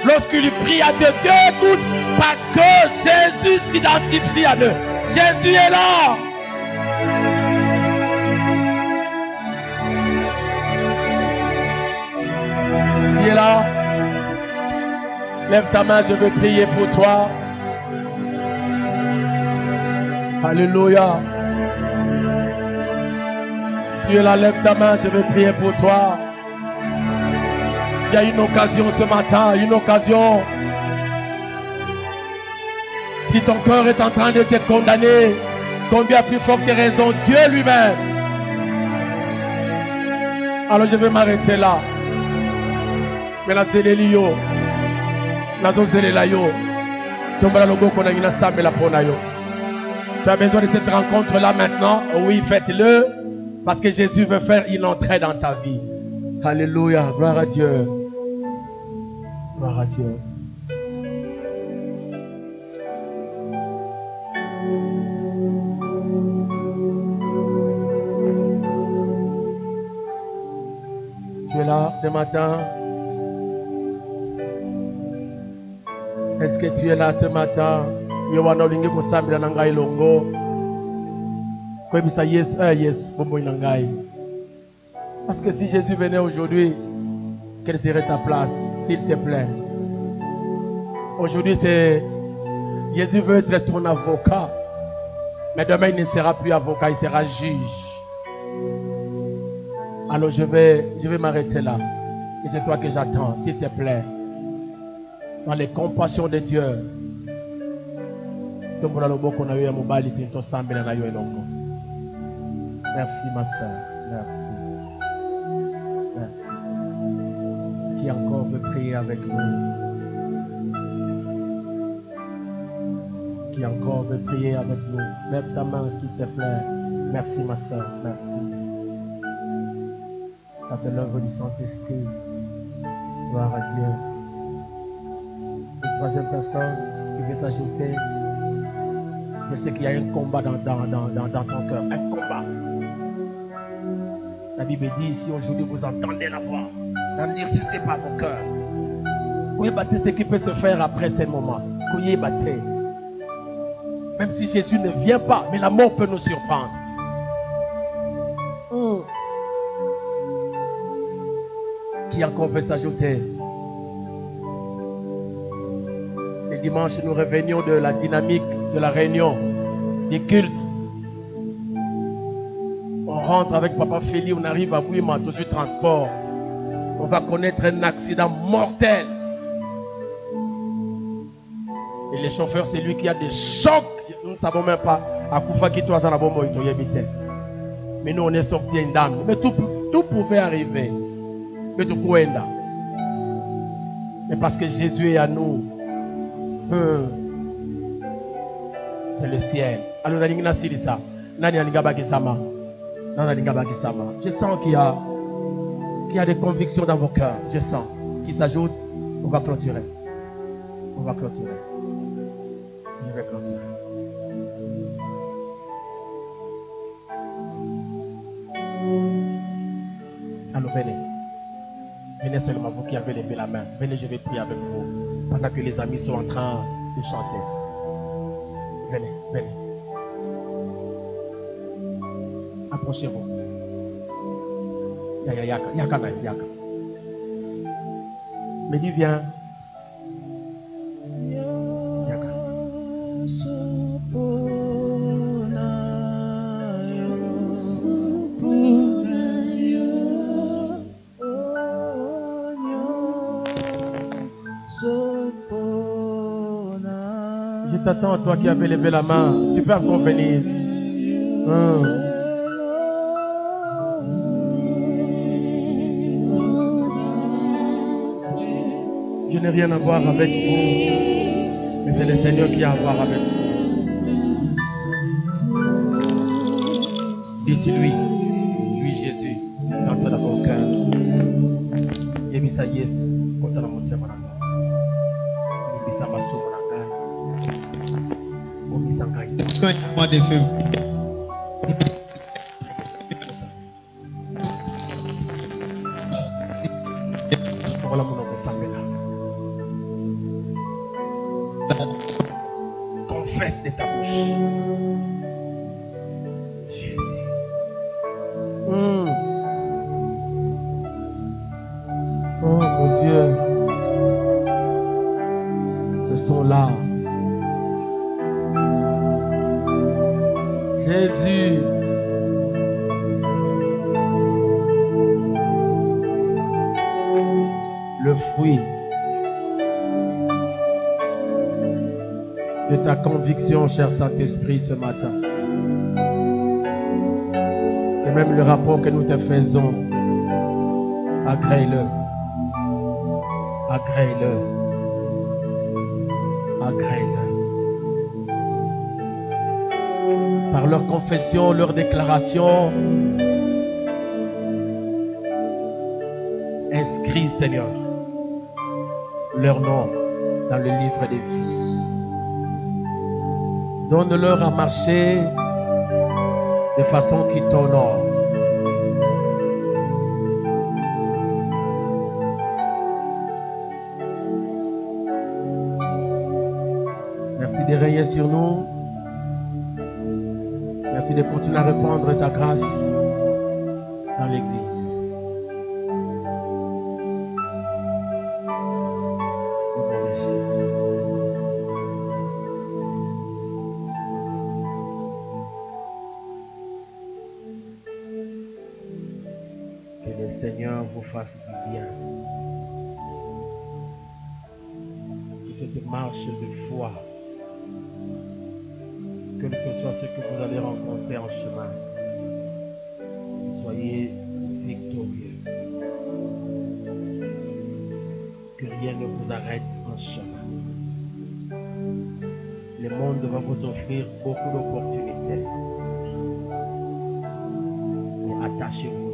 Lorsqu'il prie à Dieu, Dieu écoute parce que Jésus s'identifie à eux. Jésus est là. Tu es là. Lève ta main, je veux prier pour toi. Alléluia. Tu es là, lève ta main, je veux prier pour toi. Il y a une occasion ce matin, une occasion. Si ton cœur est en train de te condamner, combien plus forte raison, Dieu lui-même. Alors je vais m'arrêter là. Mais là c'est l'élio. Nazo zelela yo. Tombala logo kona ina samela pona yo. Tu as besoin de cette rencontre là maintenant? Oui, faites-le. Parce que Jésus veut faire une entrée dans ta vie. Alléluia. Gloire à Dieu. Gloire à Dieu. Tu es là ce matin? Est-ce que tu es là ce matin? Yowana olingi kosambela na ngai longo. Yes, parce que si Jésus venait aujourd'hui, quelle serait ta place, s'il te plaît? Aujourd'hui, c'est Jésus veut être ton avocat, mais demain il ne sera plus avocat, il sera juge. Alors je vais m'arrêter là. Et c'est toi que j'attends, s'il te plaît. Dans les compassions de Dieu. Merci ma soeur, merci. Merci. Qui encore veut prier avec nous? Qui encore veut prier avec nous? Lève ta main s'il te plaît. Merci ma soeur, merci. Ça c'est l'œuvre du Saint-Esprit. Gloire à Dieu. Une troisième personne qui veut s'ajouter. Je sais qu'il y a un combat dans ton cœur, un combat. La Bible dit, si aujourd'hui vous entendez la voix, n'endurcissez pas vos cœurs. Vous battez ce qui peut se faire après ces moments. Vous battez. Même si Jésus ne vient pas, mais la mort peut nous surprendre. Qui encore veut s'ajouter? Le dimanche, nous revenions de la dynamique de la réunion, des cultes. On rentre avec Papa Félix, on arrive à Bouima, tout de transport. On va connaître un accident mortel. Et le chauffeur, c'est lui qui a des chocs. Nous ne savons même pas à Koufa qui doit en avoir. Mais nous, on est sorti une dame. Mais tout pouvait arriver. Mais tout couenda. Mais parce que Jésus est à nous. C'est le ciel. Alors, je sens qu'il y a des convictions dans vos cœurs. Je sens qui s'ajoutent. On va clôturer. On va clôturer. Je vais clôturer. Alors, venez. Venez seulement vous qui avez levé la main. Venez, je vais prier avec vous. Pendant que les amis sont en train de chanter. Venez, venez. Approchez-vous. Yaka. Mais dis, viens. Yaka. Je t'attends, toi qui avais levé la main. Tu peux encore venir. Je n'ai rien à voir avec vous, mais c'est le Seigneur qui a à voir avec vous. Dites-lui, lui Jésus, entre dans vos cœurs. Yebisa Yesu, kota na motema na nga. Yebisa masumu na nga. Omisa ngai. Mois de février. confesse de ta bouche. Jésus. Oh mon Dieu. Ce sont là. Jésus. Le fruit de ta conviction, cher Saint-Esprit, ce matin. C'est même le rapport que nous te faisons. Agrée-le. Agrée-le. Agrée-le. Par leur confession, leur déclaration, inscris, Seigneur, leur nom dans le livre des vies. Donne-leur à marcher de façon qui t'honore. Merci de régner sur nous. Merci de continuer à répandre ta grâce dans l'Église. Au nom de Jésus. Que le Seigneur vous fasse du bien. Que cette marche de foi, quel que soit ce que vous allez rencontrer en chemin, soyez victorieux. Que rien ne vous arrête en chemin. Le monde va vous offrir beaucoup d'opportunités. Mais attachez-vous